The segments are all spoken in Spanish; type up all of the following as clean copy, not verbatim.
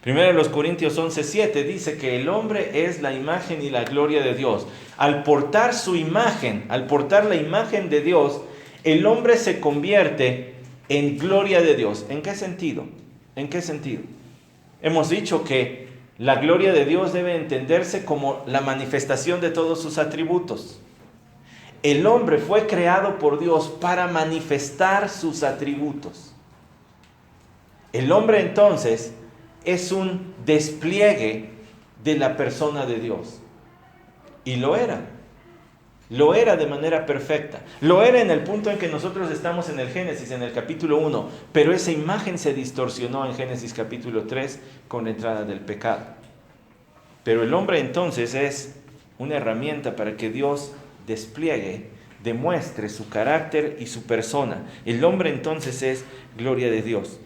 Primero los Corintios 11:7 dice que el hombre es la imagen y la gloria de Dios. Al portar su imagen, al portar la imagen de Dios, el hombre se convierte en gloria de Dios. ¿En qué sentido? ¿En qué sentido? Hemos dicho que la gloria de Dios debe entenderse como la manifestación de todos sus atributos. El hombre fue creado por Dios para manifestar sus atributos. El hombre entonces es un despliegue de la persona de Dios. Y lo era. Lo era de manera perfecta. Lo era en el punto en que nosotros estamos en el Génesis, en el capítulo 1. Pero esa imagen se distorsionó en Génesis capítulo 3 con la entrada del pecado. Pero el hombre entonces es una herramienta para que Dios despliegue, demuestre su carácter y su persona. El hombre entonces es gloria de Dios.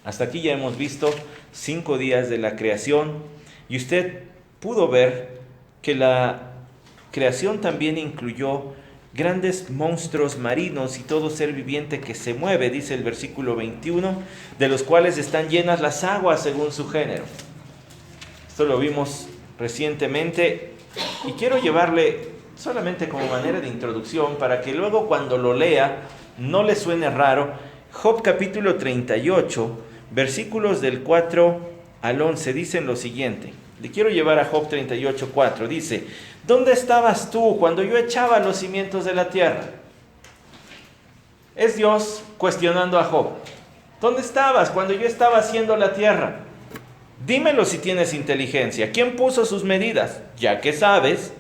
Hasta aquí ya hemos visto 5 días de la creación y usted pudo ver que la creación también incluyó grandes monstruos marinos y todo ser viviente que se mueve, dice el versículo 21, de los cuales están llenas las aguas según su género. Esto lo vimos recientemente y quiero llevarle solamente como manera de introducción para que luego cuando lo lea no le suene raro. Job capítulo 38, versículos del 4 al 11 dicen lo siguiente. Le quiero llevar a Job 38, 4. Dice: ¿dónde estabas tú cuando yo echaba los cimientos de la tierra? Es Dios cuestionando a Job. ¿Dónde estabas cuando yo estaba haciendo la tierra? Dímelo si tienes inteligencia. ¿Quién puso sus medidas? Ya que sabes.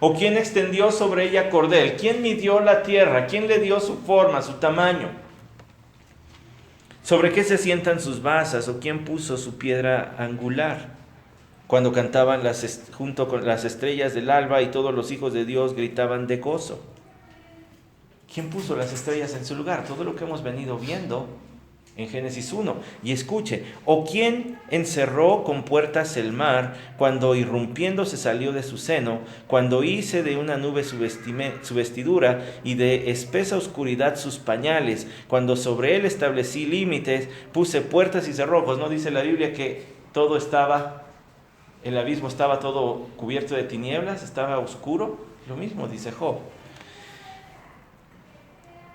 ¿O quién extendió sobre ella cordel? ¿Quién midió la tierra? ¿Quién le dio su forma, su tamaño? ¿Sobre qué se sientan sus basas? ¿O quién puso su piedra angular? Cuando cantaban junto con las estrellas del alba y todos los hijos de Dios gritaban de gozo. ¿Quién puso las estrellas en su lugar? Todo lo que hemos venido viendo en Génesis 1. Y escuche, ¿o quién encerró con puertas el mar cuando irrumpiendo se salió de su seno, cuando hice de una nube su vestidura y de espesa oscuridad sus pañales, cuando sobre él establecí límites, puse puertas y cerrojos? ¿No dice la Biblia que todo estaba... el abismo estaba todo cubierto de tinieblas, estaba oscuro? Lo mismo dice Job.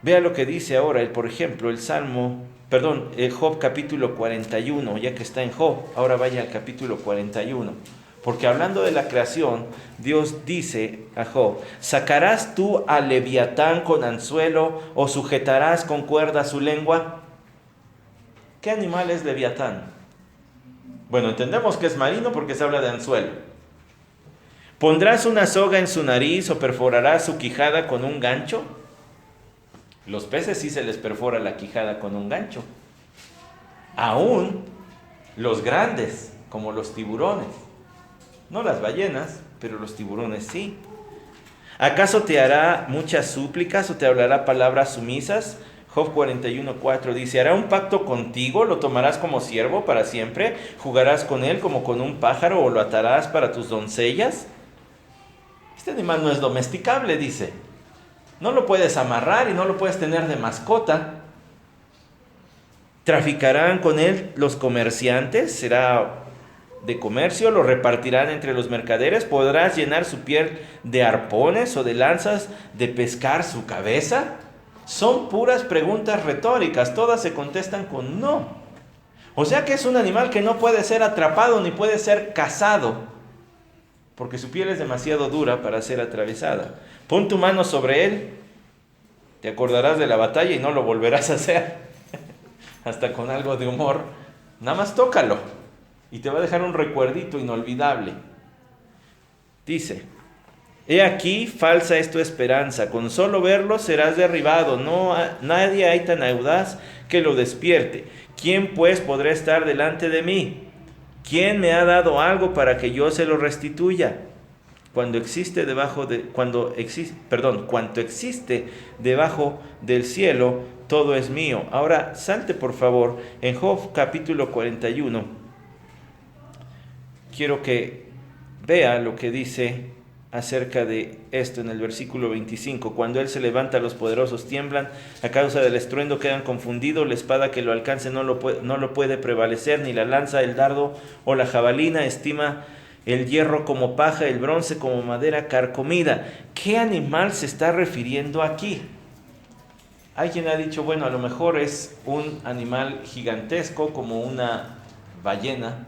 Vea lo que dice ahora, por ejemplo, el Job capítulo 41, ya que está en Job, ahora vaya al capítulo 41. Porque hablando de la creación, Dios dice a Job: ¿sacarás tú a Leviatán con anzuelo o sujetarás con cuerda su lengua? ¿Qué animal es Leviatán? Bueno, entendemos que es marino porque se habla de anzuelo. ¿Pondrás una soga en su nariz o perforarás su quijada con un gancho? Los peces sí se les perfora la quijada con un gancho. Aún los grandes, como los tiburones. No las ballenas, pero los tiburones sí. ¿Acaso te hará muchas súplicas o te hablará palabras sumisas? Job 41:4 dice: ¿hará un pacto contigo? ¿Lo tomarás como siervo para siempre? ¿Jugarás con él como con un pájaro o lo atarás para tus doncellas? Este animal no es domesticable, dice. No lo puedes amarrar y no lo puedes tener de mascota. ¿Traficarán con él los comerciantes? ¿Será de comercio? ¿Lo repartirán entre los mercaderes? ¿Podrás llenar su piel de arpones o de lanzas de pescar su cabeza? Son puras preguntas retóricas, todas se contestan con no. O sea que es un animal que no puede ser atrapado ni puede ser cazado, porque su piel es demasiado dura para ser atravesada. Pon tu mano sobre él, te acordarás de la batalla y no lo volverás a hacer. Hasta con algo de humor, nada más tócalo y te va a dejar un recuerdito inolvidable. Dice: he aquí, falsa es tu esperanza, con solo verlo serás derribado, nadie hay tan audaz que lo despierte. ¿Quién pues podrá estar delante de mí? ¿Quién me ha dado algo para que yo se lo restituya? Cuanto existe debajo del cielo, todo es mío. Ahora salte por favor en Job capítulo 41. Quiero que vea lo que dice acerca de esto en el versículo 25. Cuando Él se levanta, los poderosos tiemblan, a causa del estruendo quedan confundidos, la espada que lo alcance no lo puede prevalecer, ni la lanza, el dardo o la jabalina. Estima el hierro como paja, el bronce como madera carcomida. ¿Qué animal se está refiriendo aquí? Hay quien ha dicho, bueno, a lo mejor es un animal gigantesco como una ballena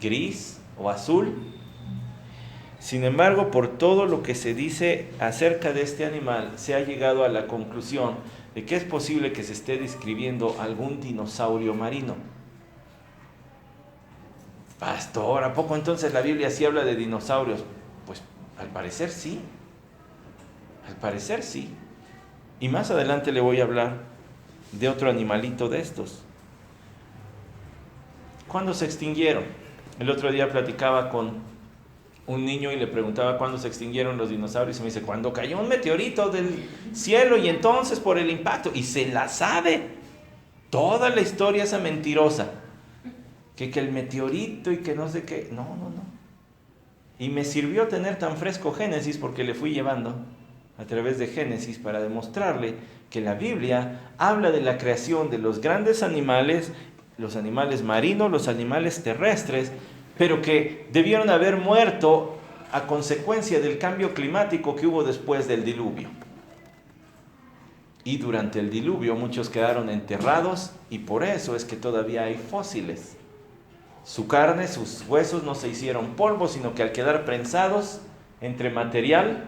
gris o azul. Sin embargo, por todo lo que se dice acerca de este animal, se ha llegado a la conclusión de que es posible que se esté describiendo algún dinosaurio marino. Pastor, ¿a poco entonces la Biblia sí habla de dinosaurios? Pues al parecer sí. Al parecer sí. Y más adelante le voy a hablar de otro animalito de estos. ¿Cuándo se extinguieron? El otro día platicaba con un niño y le preguntaba cuándo se extinguieron los dinosaurios y me dice, cuando cayó un meteorito del cielo y entonces por el impacto. Y se la sabe. Toda la historia esa mentirosa. Que el meteorito y que no sé qué. No. Y me sirvió tener tan fresco Génesis porque le fui llevando a través de Génesis para demostrarle que la Biblia habla de la creación de los grandes animales, los animales marinos, los animales terrestres, pero que debieron haber muerto a consecuencia del cambio climático que hubo después del diluvio. Y durante el diluvio muchos quedaron enterrados y por eso es que todavía hay fósiles. Su carne, sus huesos no se hicieron polvo, sino que al quedar prensados entre material,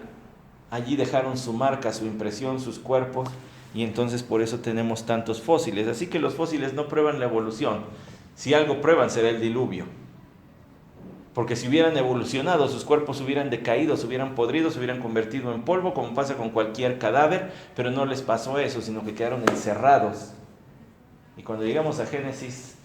allí dejaron su marca, su impresión, sus cuerpos, y entonces por eso tenemos tantos fósiles. Así que los fósiles no prueban la evolución. Si algo prueban será el diluvio. Porque si hubieran evolucionado, sus cuerpos hubieran decaído, se hubieran podrido, se hubieran convertido en polvo, como pasa con cualquier cadáver, pero no les pasó eso, sino que quedaron encerrados. Y cuando llegamos a Génesis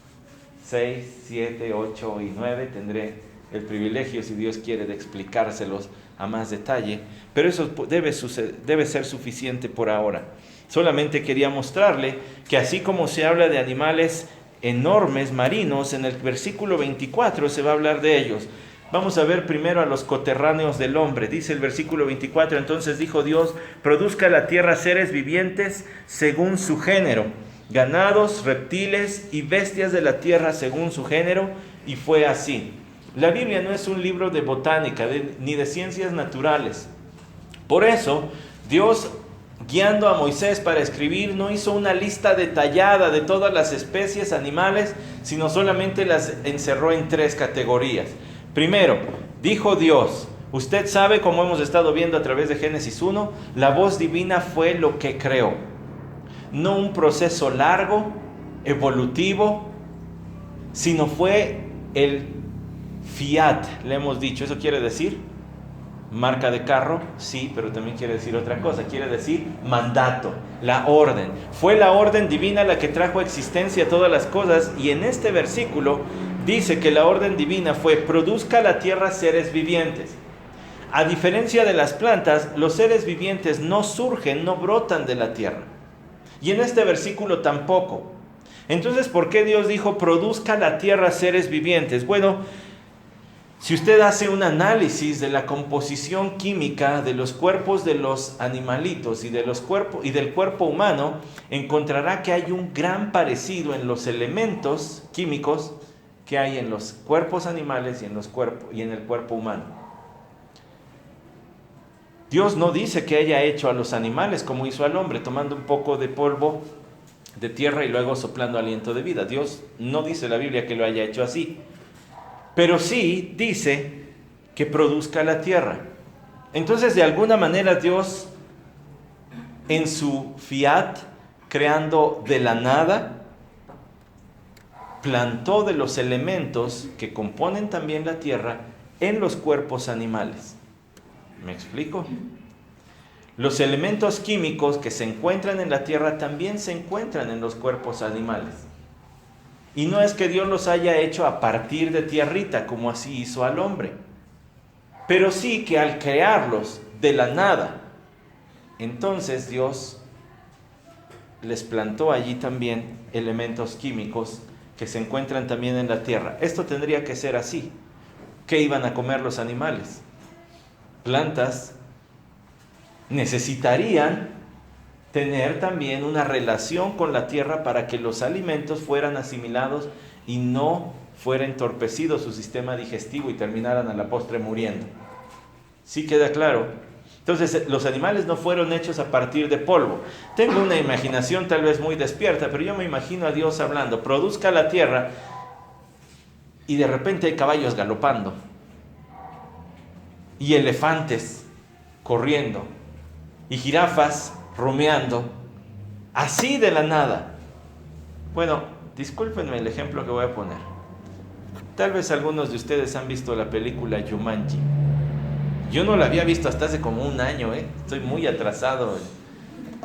6, 7, 8 y 9, tendré el privilegio, si Dios quiere, de explicárselos a más detalle, pero eso debe ser suficiente por ahora. Solamente quería mostrarle que así como se habla de animales enormes marinos, en el versículo 24 se va a hablar de ellos. Vamos a ver primero a los coterráneos del hombre. Dice el versículo 24, entonces dijo Dios, produzca la tierra seres vivientes según su género, ganados, reptiles y bestias de la tierra según su género, y fue así. La Biblia no es un libro de botánica ni de ciencias naturales. Por eso, Dios, guiando a Moisés para escribir, no hizo una lista detallada de todas las especies animales, sino solamente las encerró en 3 categorías. Primero, dijo Dios, usted sabe, como hemos estado viendo a través de Génesis 1, la voz divina fue lo que creó. No un proceso largo, evolutivo, sino fue el fiat, le hemos dicho. ¿Eso quiere decir marca de carro? Sí, pero también quiere decir otra cosa. Quiere decir mandato, la orden. Fue la orden divina la que trajo a existencia todas las cosas, y en este versículo dice que la orden divina fue: produzca la tierra seres vivientes. A diferencia de las plantas, los seres vivientes no surgen, no brotan de la tierra. Y en este versículo tampoco. Entonces, ¿por qué Dios dijo produzca la tierra seres vivientes? Bueno, si usted hace un análisis de la composición química de los cuerpos de los animalitos y del cuerpo humano, encontrará que hay un gran parecido en los elementos químicos que hay en los cuerpos animales y en el cuerpo humano. Dios no dice que haya hecho a los animales como hizo al hombre, tomando un poco de polvo de tierra y luego soplando aliento de vida. Dios no dice en la Biblia que lo haya hecho así. Pero sí dice que produzca la tierra. Entonces, de alguna manera, Dios, en su fiat, creando de la nada, plantó de los elementos que componen también la tierra en los cuerpos animales. ¿Me explico? Los elementos químicos que se encuentran en la tierra también se encuentran en los cuerpos animales. Y no es que Dios los haya hecho a partir de tierrita, como así hizo al hombre. Pero sí que al crearlos de la nada, entonces Dios les plantó allí también elementos químicos que se encuentran también en la tierra. Esto tendría que ser así. ¿Qué iban a comer los animales? plantas necesitarían tener también una relación con la tierra para que los alimentos fueran asimilados y no fuera entorpecido su sistema digestivo y terminaran a la postre muriendo. ¿Sí queda claro? Entonces, los animales no fueron hechos a partir de polvo. Tengo una imaginación tal vez muy despierta, pero yo me imagino a Dios hablando: produzca la tierra, y de repente hay caballos galopando y elefantes corriendo y jirafas rumiando, así de la nada. Bueno, discúlpenme el ejemplo que voy a poner. Tal vez algunos de ustedes han visto la película Jumanji. Yo no la había visto hasta hace como un año, estoy muy atrasado.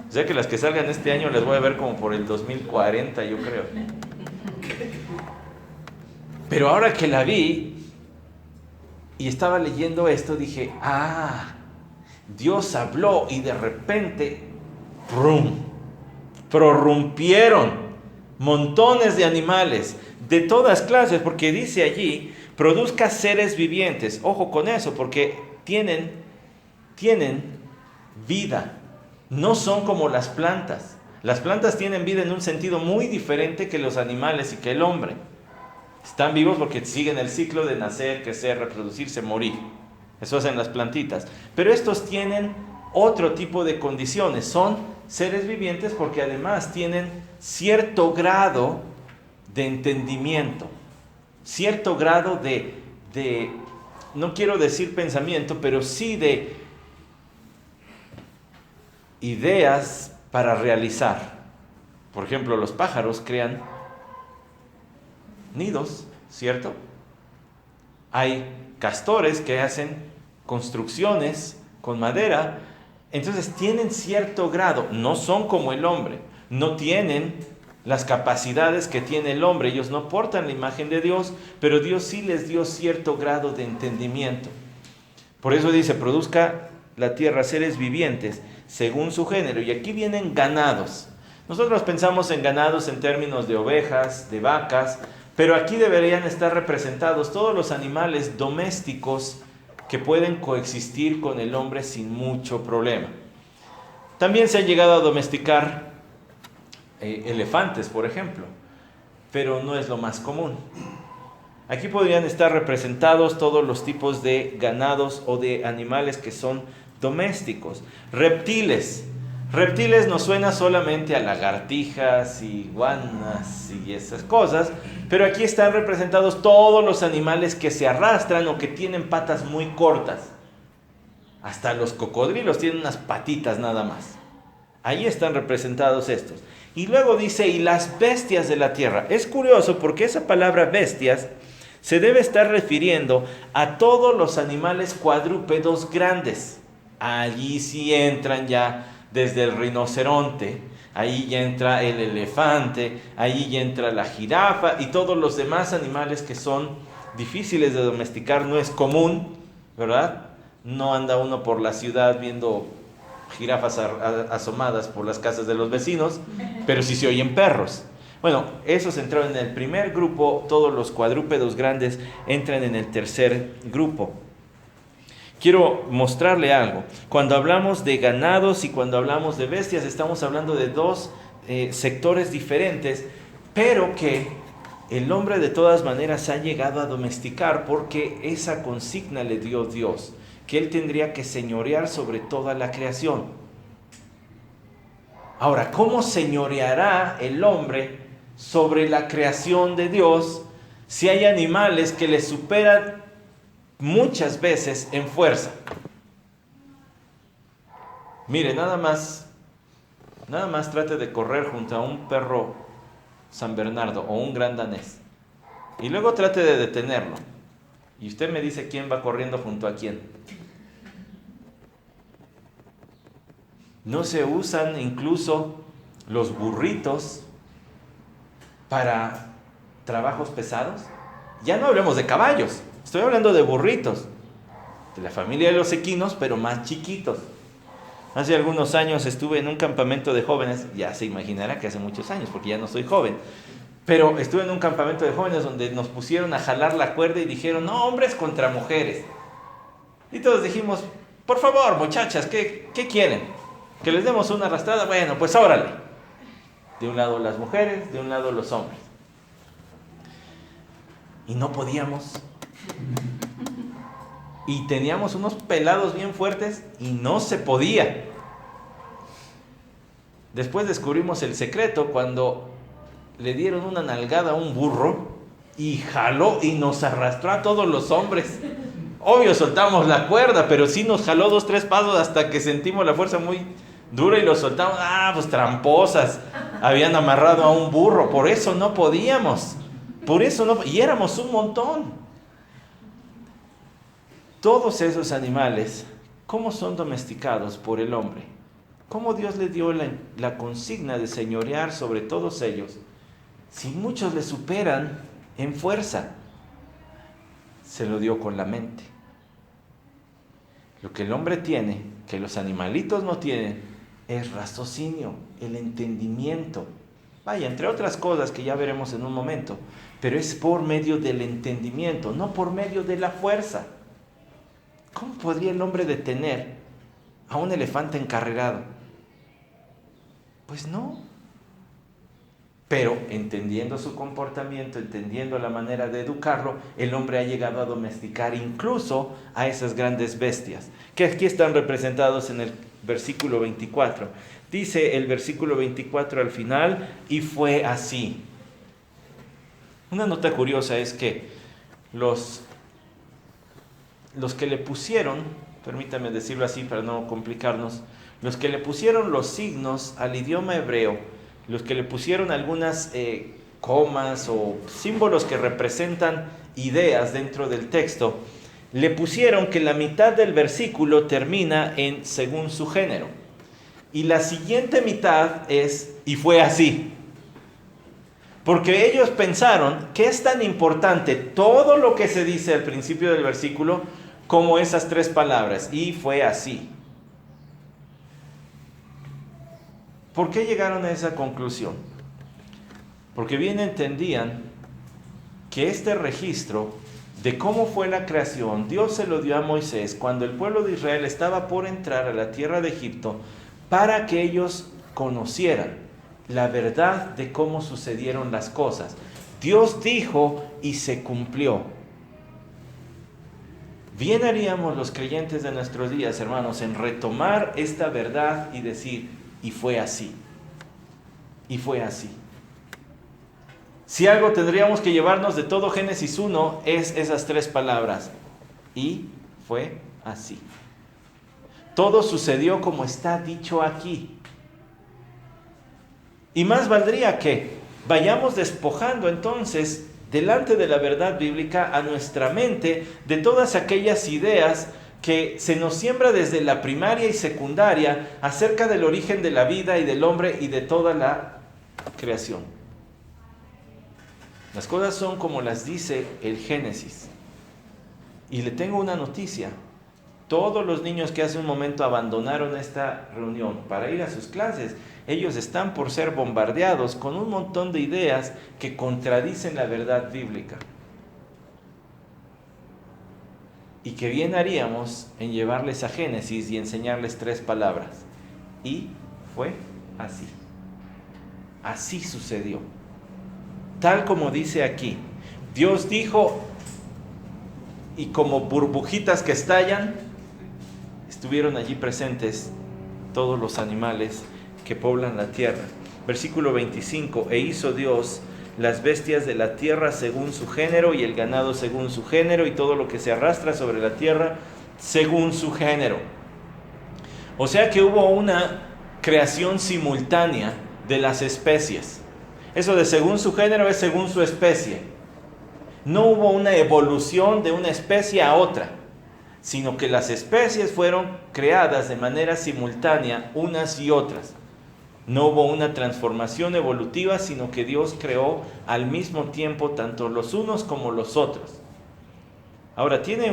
O sea que las que salgan este año las voy a ver como por el 2040, yo creo. Pero ahora que la vi y estaba leyendo esto, dije: Dios habló y de repente prorrumpieron montones de animales de todas clases, porque dice allí: produzca seres vivientes. Ojo con eso, porque tienen vida. No son como las plantas. Las plantas tienen vida en un sentido muy diferente que los animales y que el hombre. Están vivos porque siguen el ciclo de nacer, crecer, reproducirse, morir. Eso hacen las plantitas. Pero estos tienen otro tipo de condiciones. Son seres vivientes porque además tienen cierto grado de entendimiento, cierto grado de no quiero decir pensamiento, pero sí de ideas para realizar. Por ejemplo, los pájaros crean nidos, ¿cierto? Hay castores que hacen construcciones con madera. Entonces tienen cierto grado, no son como el hombre, no tienen las capacidades que tiene el hombre. Ellos no portan la imagen de Dios, pero Dios sí les dio cierto grado de entendimiento. Por eso dice: produzca la tierra seres vivientes según su género. Y aquí vienen ganados. Nosotros pensamos en ganados en términos de ovejas, de vacas, pero aquí deberían estar representados todos los animales domésticos que pueden coexistir con el hombre sin mucho problema. También se han llegado a domesticar elefantes, por ejemplo, pero no es lo más común. Aquí podrían estar representados todos los tipos de ganados o de animales que son domésticos. Reptiles. Reptiles nos suena solamente a lagartijas, iguanas y esas cosas, pero aquí están representados todos los animales que se arrastran o que tienen patas muy cortas. Hasta los cocodrilos tienen unas patitas nada más. Ahí están representados estos. Y luego dice: y las bestias de la tierra. Es curioso porque esa palabra bestias se debe estar refiriendo a todos los animales cuadrúpedos grandes. Allí sí entran ya desde el rinoceronte, ahí ya entra el elefante, ahí ya entra la jirafa y todos los demás animales que son difíciles de domesticar. No es común, ¿verdad? No anda uno por la ciudad viendo jirafas asomadas por las casas de los vecinos, pero sí se oyen perros. Bueno, esos entraron en el primer grupo. Todos los cuadrúpedos grandes entran en el tercer grupo. Quiero mostrarle algo. Cuando hablamos de ganados y cuando hablamos de bestias, estamos hablando de dos sectores diferentes, pero que el hombre de todas maneras ha llegado a domesticar porque esa consigna le dio Dios, que él tendría que señorear sobre toda la creación. Ahora, ¿cómo señoreará el hombre sobre la creación de Dios si hay animales que le superan muchas veces en fuerza? Mire, nada más trate de correr junto a un perro San Bernardo o un gran danés y luego trate de detenerlo y usted me dice quién va corriendo junto a quién. No se usan incluso los burritos para trabajos pesados. Ya no hablemos de caballos, estoy hablando de burritos, de la familia de los equinos, pero más chiquitos. Hace algunos años estuve en un campamento de jóvenes, ya se imaginará que hace muchos años, porque ya no soy joven, pero estuve en un campamento de jóvenes donde nos pusieron a jalar la cuerda y dijeron: no, hombres contra mujeres. Y todos dijimos: Por favor, muchachas, ¿qué quieren? ¿Que les demos una arrastrada? Bueno, pues órale. De un lado las mujeres, de un lado los hombres. Y no podíamos. Y teníamos unos pelados bien fuertes y no se podía. Después descubrimos el secreto cuando le dieron una nalgada a un burro y jaló y nos arrastró a todos los hombres. Obvio, soltamos la cuerda, pero sí nos jaló 2, 3 pasos hasta que sentimos la fuerza muy dura y lo soltamos. Pues tramposas. Habían amarrado a un burro, por eso no podíamos. Por eso no, y éramos un montón. Todos esos animales, ¿cómo son domesticados por el hombre? ¿Cómo Dios le dio la consigna de señorear sobre todos ellos? Si muchos le superan en fuerza, se lo dio con la mente. Lo que el hombre tiene, que los animalitos no tienen, es raciocinio, el entendimiento. Vaya, entre otras cosas que ya veremos en un momento, pero es por medio del entendimiento, no por medio de la fuerza. ¿Cómo podría el hombre detener a un elefante encarrerado? Pues no. Pero entendiendo su comportamiento, entendiendo la manera de educarlo, el hombre ha llegado a domesticar incluso a esas grandes bestias, que aquí están representados en el versículo 24. Dice el versículo 24 al final, y fue así. Una nota curiosa es que los que le pusieron, permítame decirlo así para no complicarnos, los que le pusieron los signos al idioma hebreo, los que le pusieron algunas comas o símbolos que representan ideas dentro del texto, le pusieron que la mitad del versículo termina en según su género. Y la siguiente mitad es, y fue así. Porque ellos pensaron que es tan importante todo lo que se dice al principio del versículo como esas 3 palabras, y fue así. ¿Por qué llegaron a esa conclusión? Porque bien entendían que este registro de cómo fue la creación, Dios se lo dio a Moisés cuando el pueblo de Israel estaba por entrar a la tierra de Egipto, para que ellos conocieran la verdad de cómo sucedieron las cosas. Dios dijo y se cumplió. Bien haríamos los creyentes de nuestros días, hermanos, en retomar esta verdad y decir, y fue así. Y fue así. Si algo tendríamos que llevarnos de todo Génesis 1 es esas 3 palabras. Y fue así. Todo sucedió como está dicho aquí. Y más valdría que vayamos despojando entonces delante de la verdad bíblica a nuestra mente de todas aquellas ideas que se nos siembra desde la primaria y secundaria acerca del origen de la vida y del hombre y de toda la creación. Las cosas son como las dice el Génesis. Y le tengo una noticia. Todos los niños que hace un momento abandonaron esta reunión para ir a sus clases, ellos están por ser bombardeados con un montón de ideas que contradicen la verdad bíblica. Y que bien haríamos en llevarles a Génesis y enseñarles 3 palabras. Y fue así. Así sucedió. Tal como dice aquí. Dios dijo, y como burbujitas que estallan, estuvieron allí presentes todos los animales que poblan la tierra. Versículo 25. E hizo Dios las bestias de la tierra según su género, y el ganado según su género, y todo lo que se arrastra sobre la tierra según su género. O sea que hubo una creación simultánea de las especies. Eso de según su género es según su especie. No hubo una evolución de una especie a otra, sino que las especies fueron creadas de manera simultánea unas y otras. No hubo una transformación evolutiva, sino que Dios creó al mismo tiempo tanto los unos como los otros. Ahora, tiene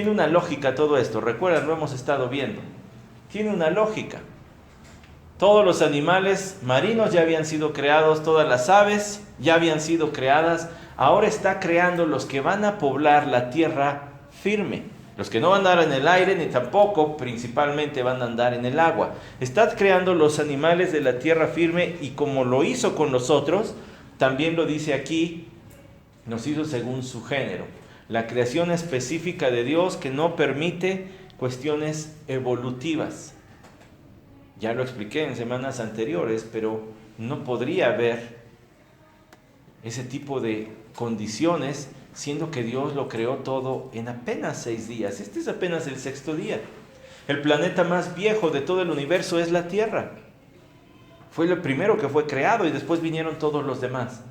una lógica todo esto. Recuerda, lo hemos estado viendo. Tiene una lógica. Todos los animales marinos ya habían sido creados, todas las aves ya habían sido creadas. Ahora está creando los que van a poblar la tierra firme, Los que no van a andar en el aire, ni tampoco principalmente van a andar en el agua. Está creando los animales de la tierra firme, y como lo hizo con nosotros, también lo dice aquí, nos hizo según su género. La creación específica de Dios que no permite cuestiones evolutivas. Ya lo expliqué en semanas anteriores, pero no podría haber ese tipo de condiciones, siendo que Dios lo creó todo en apenas 6 días. Este es apenas el 6º día. El planeta más viejo de todo el universo es la Tierra. Fue lo primero que fue creado y después vinieron todos los demás.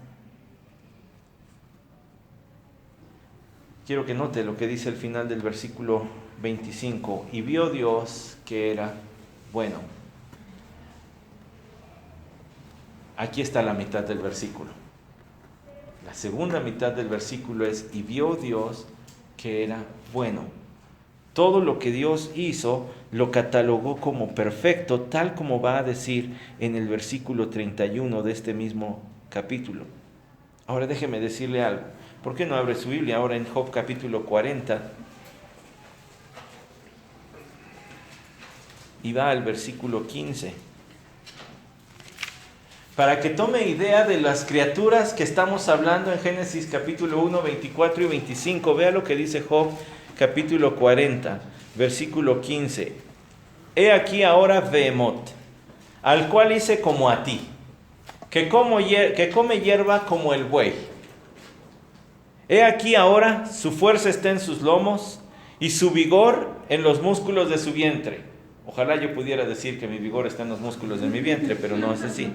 Quiero que note lo que dice el final del versículo 25. Y vio Dios que era bueno. Aquí está la mitad del versículo. La segunda mitad del versículo es: y vio Dios que era bueno. Todo lo que Dios hizo lo catalogó como perfecto, tal como va a decir en el versículo 31 de este mismo capítulo. Ahora déjeme decirle algo. ¿Por qué no abre su Biblia ahora en Job capítulo 40? Y va al versículo 15. Para que tome idea de las criaturas que estamos hablando en Génesis capítulo 1, 24 y 25. Vea lo que dice Job capítulo 40, versículo 15. He aquí ahora Behemoth, al cual hice como a ti, que come hierba como el buey. He aquí ahora su fuerza está en sus lomos y su vigor en los músculos de su vientre. Ojalá yo pudiera decir que mi vigor está en los músculos de mi vientre, pero no es así.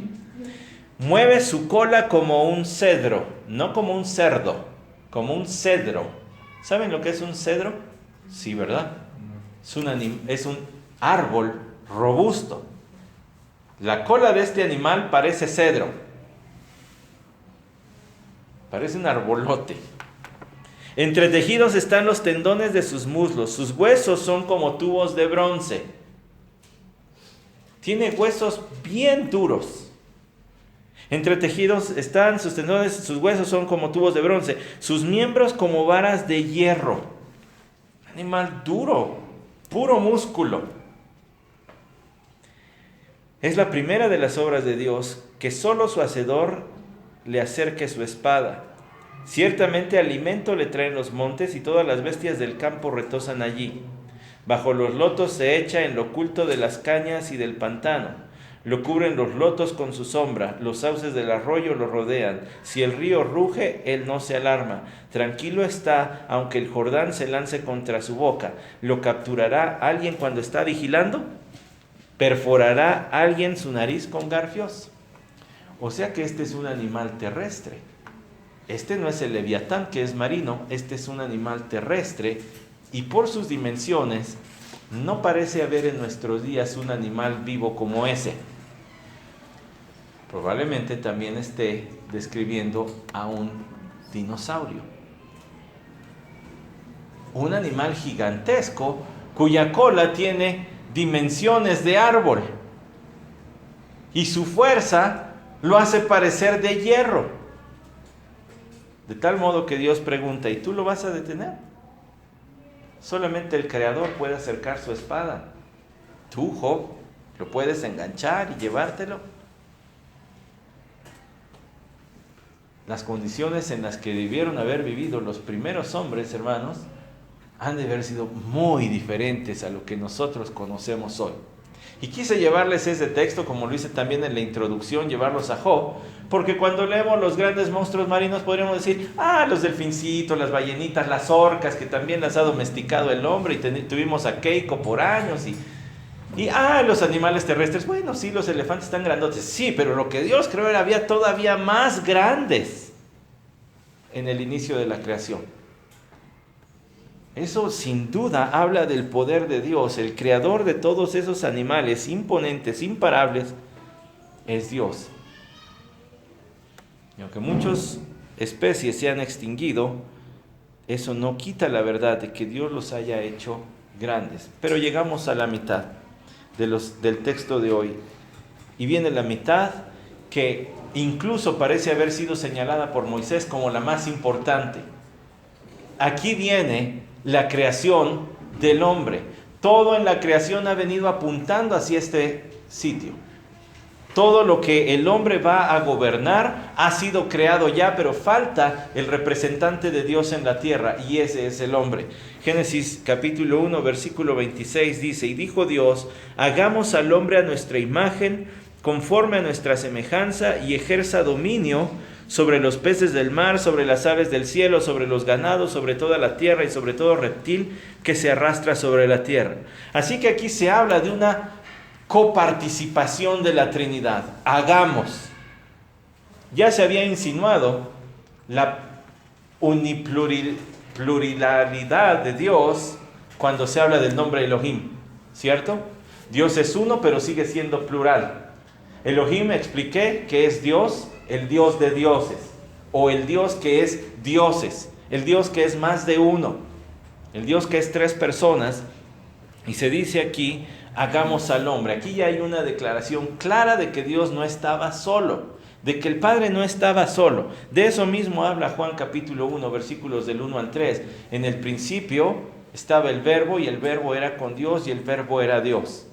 Mueve su cola como un cedro, no como un cerdo, como un cedro. ¿Saben lo que es un cedro? Sí, ¿verdad? Es un árbol robusto. La cola de este animal parece cedro. Parece un arbolote. Entretejidos están los tendones de sus muslos. Sus huesos son como tubos de bronce. Tiene huesos bien duros. Entretejidos están sus tendones, sus huesos son como tubos de bronce. Sus miembros como varas de hierro. Animal duro, puro músculo. Es la primera de las obras de Dios que solo su hacedor le acerque su espada. Ciertamente alimento le traen los montes y todas las bestias del campo retozan allí. Bajo los lotos se echa en lo oculto de las cañas y del pantano. Lo cubren los lotos con su sombra, los sauces del arroyo lo rodean. Si el río ruge, él no se alarma. Tranquilo está, aunque el Jordán se lance contra su boca. ¿Lo capturará alguien cuando está vigilando? ¿Perforará alguien su nariz con garfios? O sea que este es un animal terrestre. Este no es el leviatán, que es marino. Este es un animal terrestre, y por sus dimensiones no parece haber en nuestros días un animal vivo como ese. Probablemente también esté describiendo a un dinosaurio. Un animal gigantesco cuya cola tiene dimensiones de árbol y su fuerza lo hace parecer de hierro. De tal modo que Dios pregunta: ¿y tú lo vas a detener? Solamente el Creador puede acercar su espada. Tú, Job, lo puedes enganchar y llevártelo. Las condiciones en las que debieron haber vivido los primeros hombres, hermanos, han de haber sido muy diferentes a lo que nosotros conocemos hoy. Y quise llevarles ese texto, como lo hice también en la introducción, llevarlos a Job, porque cuando leemos los grandes monstruos marinos podríamos decir: los delfincitos, las ballenitas, las orcas, que también las ha domesticado el hombre, y tuvimos a Keiko por años, y los animales terrestres. Bueno, sí, los elefantes están grandotes, sí, pero lo que Dios creó había todavía más grandes en el inicio de la creación. Eso sin duda habla del poder de Dios. El creador de todos esos animales imponentes, imparables, es Dios. Y aunque muchas especies se han extinguido, eso no quita la verdad de que Dios los haya hecho grandes. Pero llegamos a la mitad del texto de hoy. Y viene la mitad que incluso parece haber sido señalada por Moisés como la más importante. Aquí viene la creación del hombre. Todo en la creación ha venido apuntando hacia este sitio. Todo lo que el hombre va a gobernar ha sido creado ya, pero falta el representante de Dios en la tierra, y ese es el hombre. Génesis capítulo 1, versículo 26 dice: y dijo Dios, hagamos al hombre a nuestra imagen, conforme a nuestra semejanza, y ejerza dominio sobre los peces del mar, sobre las aves del cielo, sobre los ganados, sobre toda la tierra y sobre todo reptil que se arrastra sobre la tierra. Así que aquí se habla de una coparticipación de la Trinidad. Hagamos. Ya se había insinuado la unipluralidad de Dios cuando se habla del nombre Elohim, ¿cierto? Dios es uno, pero sigue siendo plural. Elohim, expliqué que es Dios, el Dios de dioses, o el Dios que es dioses, el Dios que es más de uno, el Dios que es tres personas. Y se dice aquí, hagamos al hombre. Aquí ya hay una declaración clara de que Dios no estaba solo, de que el Padre no estaba solo. De eso mismo habla Juan capítulo 1, versículos del 1 al 3. En el principio estaba el Verbo, y el Verbo era con Dios, y el Verbo era Dios.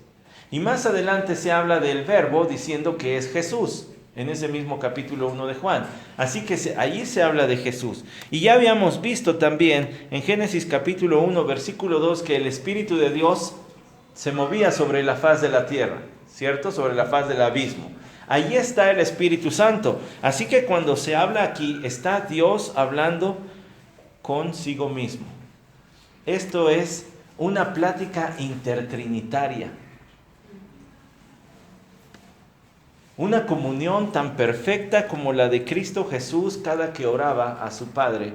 Y más adelante se habla del Verbo diciendo que es Jesús, en ese mismo capítulo 1 de Juan. Así que allí se habla de Jesús. Y ya habíamos visto también en Génesis capítulo 1, versículo 2, que el Espíritu de Dios se movía sobre la faz de la tierra, ¿cierto? Sobre la faz del abismo. Allí está el Espíritu Santo. Así que cuando se habla aquí, está Dios hablando consigo mismo. Esto es una plática intertrinitaria. Una comunión tan perfecta como la de Cristo Jesús cada que oraba a su Padre.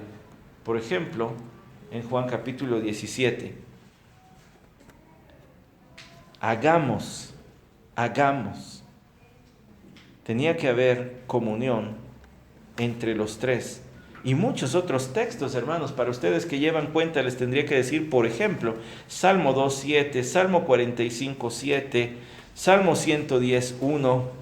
Por ejemplo, en Juan capítulo 17. Hagamos. Tenía que haber comunión entre los tres. Y muchos otros textos, hermanos, para ustedes que llevan cuenta, les tendría que decir, por ejemplo, Salmo 2:7, Salmo 45:7, Salmo 110:1,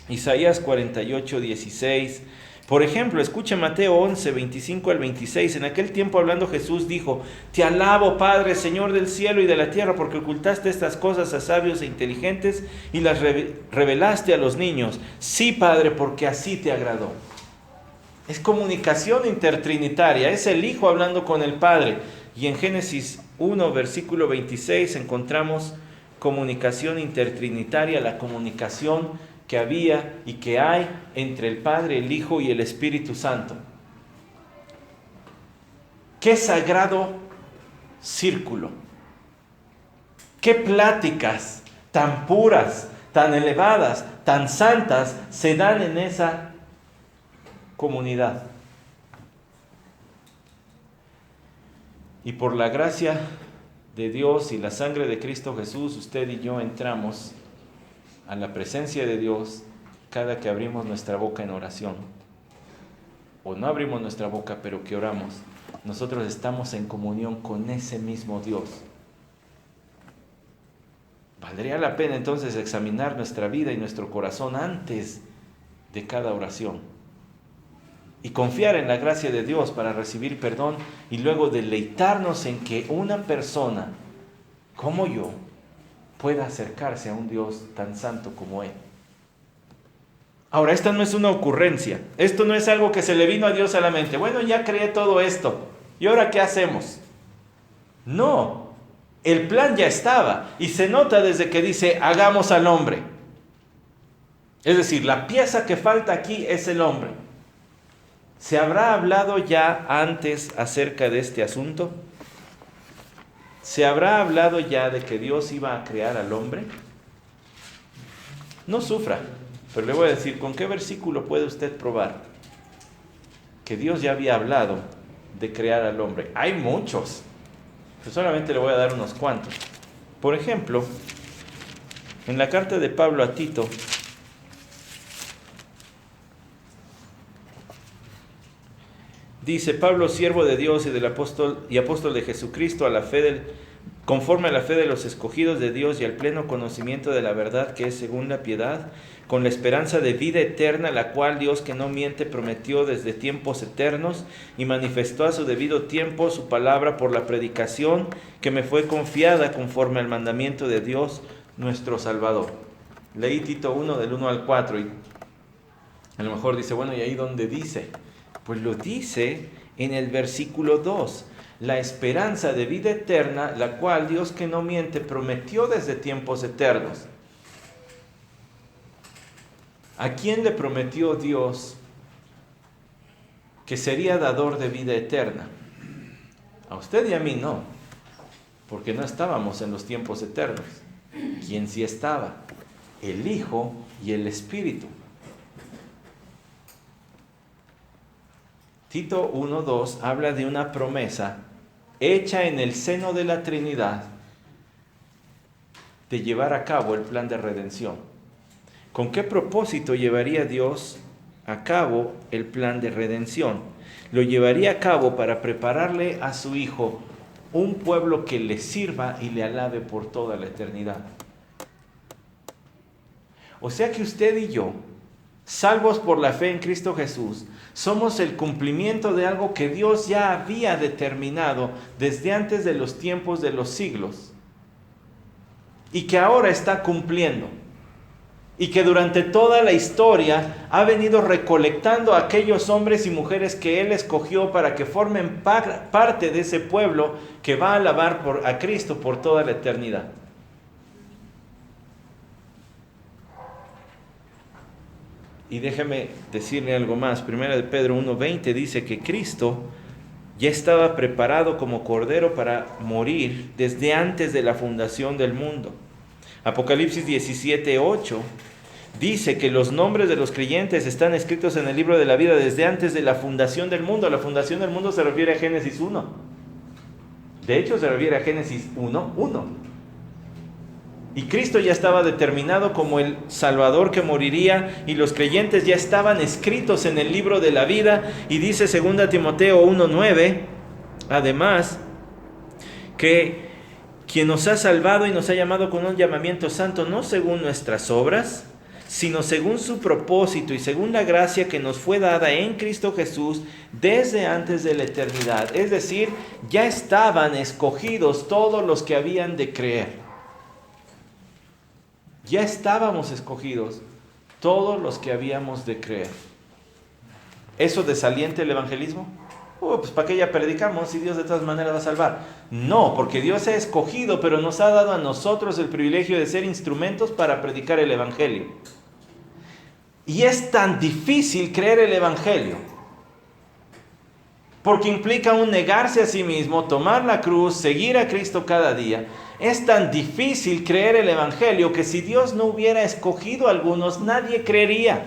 Isaías 48:16. Por ejemplo, escucha Mateo 11:25 al 26. En aquel tiempo, hablando Jesús, dijo: Te alabo, Padre, Señor del cielo y de la tierra, porque ocultaste estas cosas a sabios e inteligentes y las revelaste a los niños. Sí, Padre, porque así te agradó. Es comunicación intertrinitaria, es el Hijo hablando con el Padre. Y en Génesis 1, versículo 26, encontramos comunicación intertrinitaria, la comunicación que había y que hay entre el Padre, el Hijo y el Espíritu Santo. ¡Qué sagrado círculo! ¡Qué pláticas tan puras, tan elevadas, tan santas se dan en esa comunidad! Y por la gracia de Dios y la sangre de Cristo Jesús, usted y yo entramos a la presencia de Dios cada que abrimos nuestra boca en oración. O no abrimos nuestra boca, pero que oramos. Nosotros estamos en comunión con ese mismo Dios. Valdría la pena entonces examinar nuestra vida y nuestro corazón antes de cada oración. Y confiar en la gracia de Dios para recibir perdón y luego deleitarnos en que una persona como yo pueda acercarse a un Dios tan santo como Él. Ahora, esta no es una ocurrencia. Esto no es algo que se le vino a Dios a la mente. Bueno, ya creé todo esto. ¿Y ahora qué hacemos? No. El plan ya estaba. Y se nota desde que dice, hagamos al hombre. Es decir, la pieza que falta aquí es el hombre. ¿Se habrá hablado ya antes acerca de este asunto? ¿Se habrá hablado ya de que Dios iba a crear al hombre? No sufra, pero le voy a decir, ¿con qué versículo puede usted probar que Dios ya había hablado de crear al hombre? Hay muchos, pero solamente le voy a dar unos cuantos. Por ejemplo, en la carta de Pablo a Tito, dice: Pablo, siervo de Dios y del apóstol de Jesucristo, conforme a la fe de los escogidos de Dios y al pleno conocimiento de la verdad que es según la piedad, con la esperanza de vida eterna, la cual Dios que no miente prometió desde tiempos eternos y manifestó a su debido tiempo su palabra por la predicación que me fue confiada conforme al mandamiento de Dios nuestro Salvador. Leí Tito 1 del 1 al 4 y a lo mejor dice, bueno, ¿y ahí dónde dice? Pues lo dice en el versículo 2. La esperanza de vida eterna, la cual Dios que no miente prometió desde tiempos eternos. ¿A quién le prometió Dios que sería dador de vida eterna? A usted y a mí no, porque no estábamos en los tiempos eternos. ¿Quién sí estaba? El Hijo y el Espíritu. Tito 1:2 habla de una promesa hecha en el seno de la Trinidad de llevar a cabo el plan de redención. ¿Con qué propósito llevaría Dios a cabo el plan de redención? Lo llevaría a cabo para prepararle a su Hijo un pueblo que le sirva y le alabe por toda la eternidad. O sea que usted y yo, salvos por la fe en Cristo Jesús, somos el cumplimiento de algo que Dios ya había determinado desde antes de los tiempos de los siglos y que ahora está cumpliendo y que durante toda la historia ha venido recolectando a aquellos hombres y mujeres que Él escogió para que formen parte de ese pueblo que va a alabar a Cristo por toda la eternidad. Y déjeme decirle algo más. Primera de Pedro 1:20 dice que Cristo ya estaba preparado como cordero para morir desde antes de la fundación del mundo. Apocalipsis 17:8 dice que los nombres de los creyentes están escritos en el libro de la vida desde antes de la fundación del mundo. La fundación del mundo se refiere a Génesis 1. De hecho, se refiere a Génesis 1:1. Y Cristo ya estaba determinado como el Salvador que moriría y los creyentes ya estaban escritos en el libro de la vida. Y dice 2 Timoteo 1:9, además, que quien nos ha salvado y nos ha llamado con un llamamiento santo, no según nuestras obras, sino según su propósito y según la gracia que nos fue dada en Cristo Jesús desde antes de la eternidad. Es decir, ya estaban escogidos todos los que habían de creer. Ya estábamos escogidos todos los que habíamos de creer. ¿Eso desalienta el evangelismo? Pues ¿para qué ya predicamos si Dios de todas maneras va a salvar? No, porque Dios ha escogido, pero nos ha dado a nosotros el privilegio de ser instrumentos para predicar el evangelio. Y es tan difícil creer el evangelio, porque implica un negarse a sí mismo, tomar la cruz, seguir a Cristo cada día. Es tan difícil creer el evangelio que si Dios no hubiera escogido a algunos, nadie creería.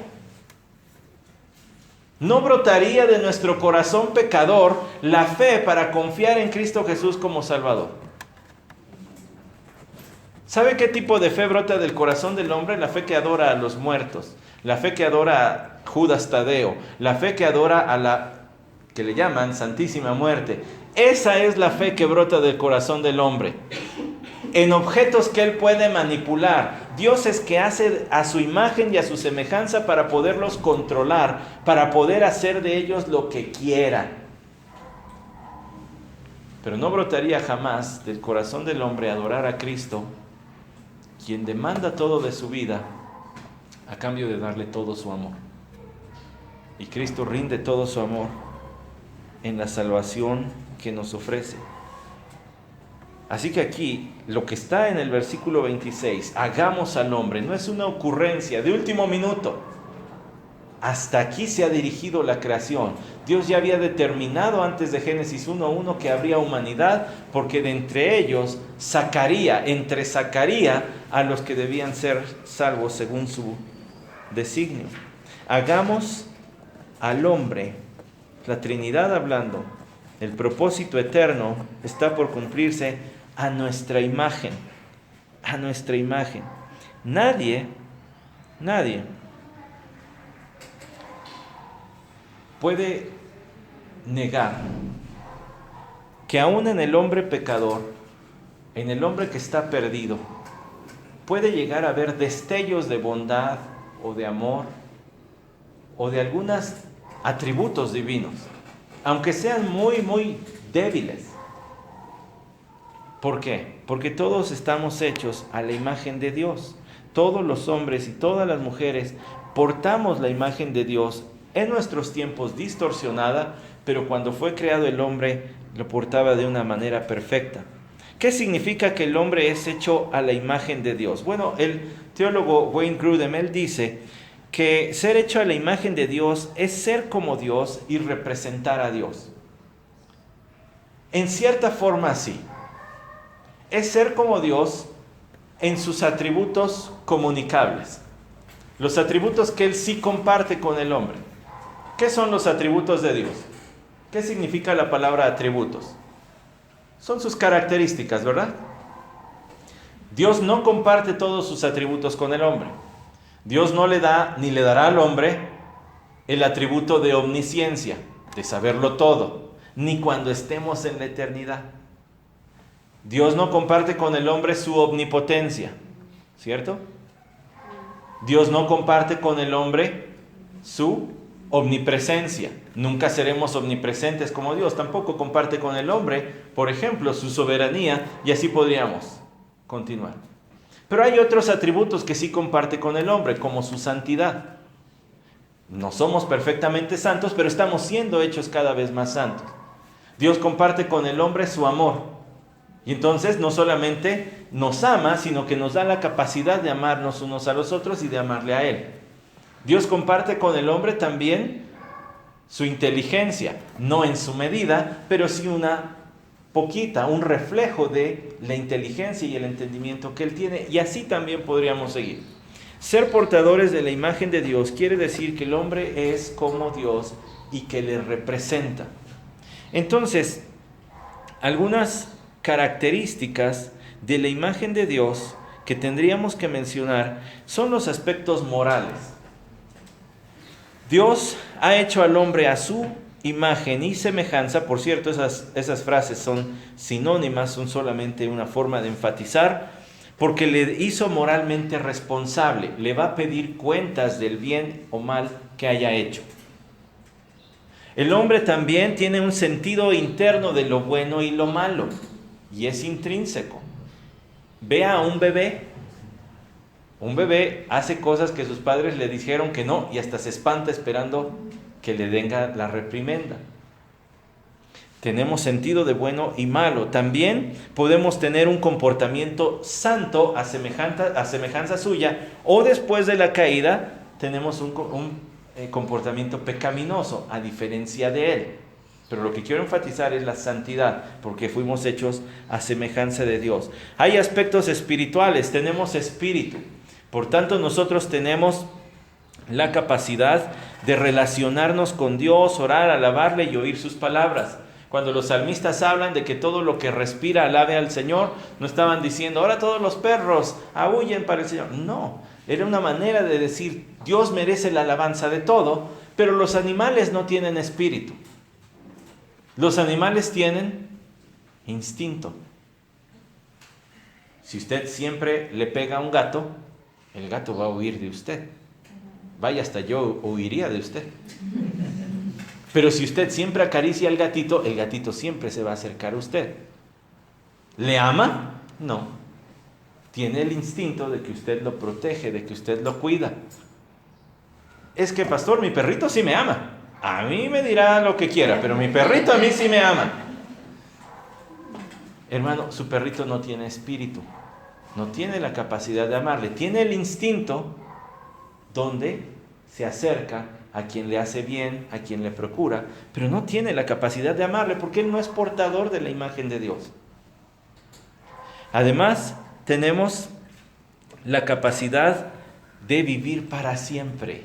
No brotaría de nuestro corazón pecador la fe para confiar en Cristo Jesús como Salvador. ¿Sabe qué tipo de fe brota del corazón del hombre? La fe que adora a los muertos, la fe que adora a Judas Tadeo, la fe que adora a la que le llaman Santísima Muerte. Esa es la fe que brota del corazón del hombre, en objetos que él puede manipular. Dios es que hace a su imagen y a su semejanza para poderlos controlar, para poder hacer de ellos lo que quiera. Pero no brotaría jamás del corazón del hombre adorar a Cristo, quien demanda todo de su vida a cambio de darle todo su amor. Y Cristo rinde todo su amor en la salvación que nos ofrece. Así que aquí, lo que está en el versículo 26, hagamos al hombre, no es una ocurrencia de último minuto. Hasta aquí se ha dirigido la creación. Dios ya había determinado antes de Génesis 1:1 que habría humanidad, porque de entre ellos sacaría a los que debían ser salvos según su designio. Hagamos al hombre, la Trinidad hablando, el propósito eterno está por cumplirse a nuestra imagen, a nuestra imagen. Nadie puede negar que aún en el hombre pecador, en el hombre que está perdido, puede llegar a haber destellos de bondad o de amor o de algunos atributos divinos, aunque sean muy, muy débiles. ¿Por qué? Porque todos estamos hechos a la imagen de Dios. Todos los hombres y todas las mujeres portamos la imagen de Dios en nuestros tiempos distorsionada, pero cuando fue creado el hombre lo portaba de una manera perfecta. ¿Qué significa que el hombre es hecho a la imagen de Dios? Bueno, el teólogo Wayne Grudem, él dice que ser hecho a la imagen de Dios es ser como Dios y representar a Dios. En cierta forma sí. Es ser como Dios en sus atributos comunicables. Los atributos que Él sí comparte con el hombre. ¿Qué son los atributos de Dios? ¿Qué significa la palabra atributos? Son sus características, ¿verdad? Dios no comparte todos sus atributos con el hombre. Dios no le da ni le dará al hombre el atributo de omnisciencia, de saberlo todo, ni cuando estemos en la eternidad. Dios no comparte con el hombre su omnipotencia, ¿cierto? Dios no comparte con el hombre su omnipresencia. Nunca seremos omnipresentes como Dios. Tampoco comparte con el hombre, por ejemplo, su soberanía, y así podríamos continuar. Pero hay otros atributos que sí comparte con el hombre, como su santidad. No somos perfectamente santos, pero estamos siendo hechos cada vez más santos. Dios comparte con el hombre su amor. Y entonces no solamente nos ama, sino que nos da la capacidad de amarnos unos a los otros y de amarle a Él. Dios comparte con el hombre también su inteligencia, no en su medida, pero sí una poquita, un reflejo de la inteligencia y el entendimiento que Él tiene. Y así también podríamos seguir. Ser portadores de la imagen de Dios quiere decir que el hombre es como Dios y que le representa. Entonces, algunas características de la imagen de Dios que tendríamos que mencionar son los aspectos morales. Dios ha hecho al hombre a su imagen y semejanza. Por cierto, esas frases son sinónimas, son solamente una forma de enfatizar, porque le hizo moralmente responsable, le va a pedir cuentas del bien o mal que haya hecho. El hombre también tiene un sentido interno de lo bueno y lo malo, y es intrínseco. Vea a un bebé. Un bebé hace cosas que sus padres le dijeron que no, y hasta se espanta esperando que le den la reprimenda. Tenemos sentido de bueno y malo. También podemos tener un comportamiento santo a semejanza suya, o después de la caída tenemos un comportamiento pecaminoso a diferencia de él. Pero lo que quiero enfatizar es la santidad, porque fuimos hechos a semejanza de Dios. Hay aspectos espirituales, tenemos espíritu. Por tanto, nosotros tenemos la capacidad de relacionarnos con Dios, orar, alabarle y oír sus palabras. Cuando los salmistas hablan de que todo lo que respira alabe al Señor, no estaban diciendo, ahora todos los perros aúllen para el Señor. No, era una manera de decir, Dios merece la alabanza de todo, pero los animales no tienen espíritu. Los animales tienen instinto. Si usted siempre le pega a un gato, el gato va a huir de usted. Vaya, hasta yo huiría de usted. Pero si usted siempre acaricia al gatito, el gatito siempre se va a acercar a usted. ¿Le ama? No. Tiene el instinto de que usted lo protege, de que usted lo cuida. Es que, pastor, mi perrito sí me ama. A mí me dirá lo que quiera, pero mi perrito a mí sí me ama. Hermano, su perrito no tiene espíritu. No tiene la capacidad de amarle. Tiene el instinto donde se acerca a quien le hace bien, a quien le procura, pero no tiene la capacidad de amarle porque él no es portador de la imagen de Dios. Además, tenemos la capacidad de vivir para siempre.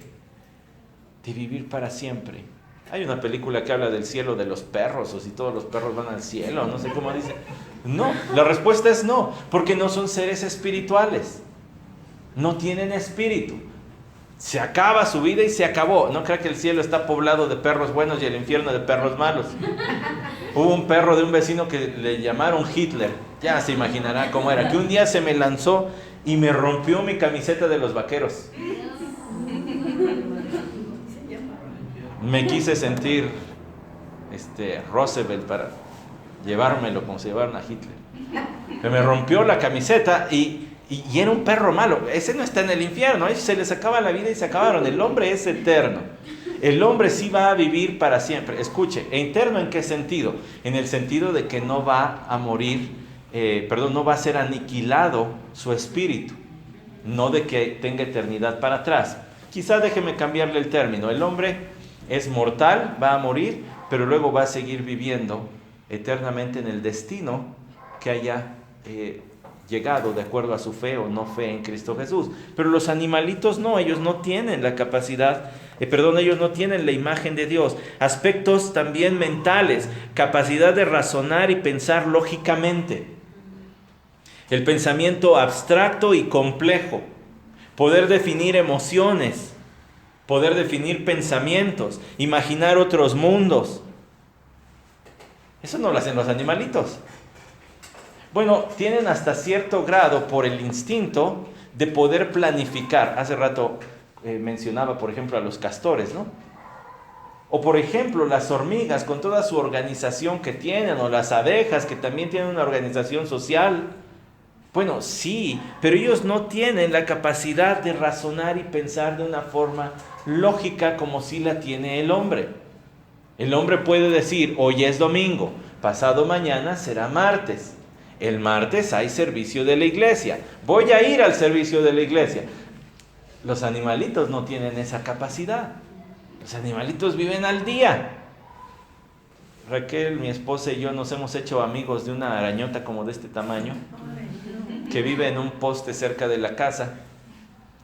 De vivir para siempre. Hay una película que habla del cielo de los perros, o si todos los perros van al cielo, no sé cómo dice. No, la respuesta es no, porque no son seres espirituales. No tienen espíritu. Se acaba su vida y se acabó. No crea que el cielo está poblado de perros buenos y el infierno de perros malos. Hubo un perro de un vecino que le llamaron Hitler. Ya se imaginará cómo era. Que un día se me lanzó y me rompió mi camiseta de los vaqueros. Me quise sentir Roosevelt para llevármelo como se llevaron a Hitler. Me rompió la camiseta y era un perro malo. Ese no está en el infierno, se les acaba la vida y se acabaron. El hombre es eterno. El hombre sí va a vivir para siempre. Escuche, ¿eterno en qué sentido? En el sentido de que no va a morir, no va a ser aniquilado su espíritu. No de que tenga eternidad para atrás. Quizá déjeme cambiarle el término. El hombre es mortal, va a morir, pero luego va a seguir viviendo eternamente en el destino que haya llegado de acuerdo a su fe o no fe en Cristo Jesús. Pero los animalitos no, ellos no tienen la capacidad, ellos no tienen la imagen de Dios. Aspectos también mentales, capacidad de razonar y pensar lógicamente. El pensamiento abstracto y complejo, poder definir emociones, poder definir pensamientos, imaginar otros mundos. Eso no lo hacen los animalitos. Bueno, tienen hasta cierto grado por el instinto de poder planificar. Hace rato mencionaba, por ejemplo, a los castores, ¿no? O por ejemplo, las hormigas con toda su organización que tienen, o las abejas que también tienen una organización social. Bueno, sí, pero ellos no tienen la capacidad de razonar y pensar de una forma lógica como sí la tiene el hombre. El hombre puede decir, hoy es domingo, pasado mañana será martes. El martes hay servicio de la iglesia. Voy a ir al servicio de la iglesia. Los animalitos no tienen esa capacidad. Los animalitos viven al día. Raquel, mi esposa y yo nos hemos hecho amigos de una arañota como de este tamaño, que vive en un poste cerca de la casa.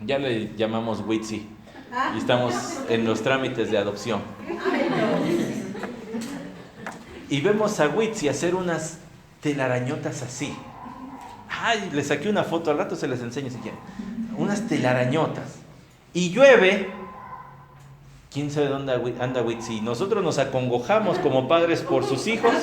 Ya le llamamos Witsi y estamos en los trámites de adopción. Y vemos a Witsi hacer unas telarañotas así. Ay, le saqué una foto, al rato se les enseño si quieren. Unas telarañotas. Y llueve. ¿Quién sabe dónde anda Witsi? Nosotros nos acongojamos como padres por sus hijos.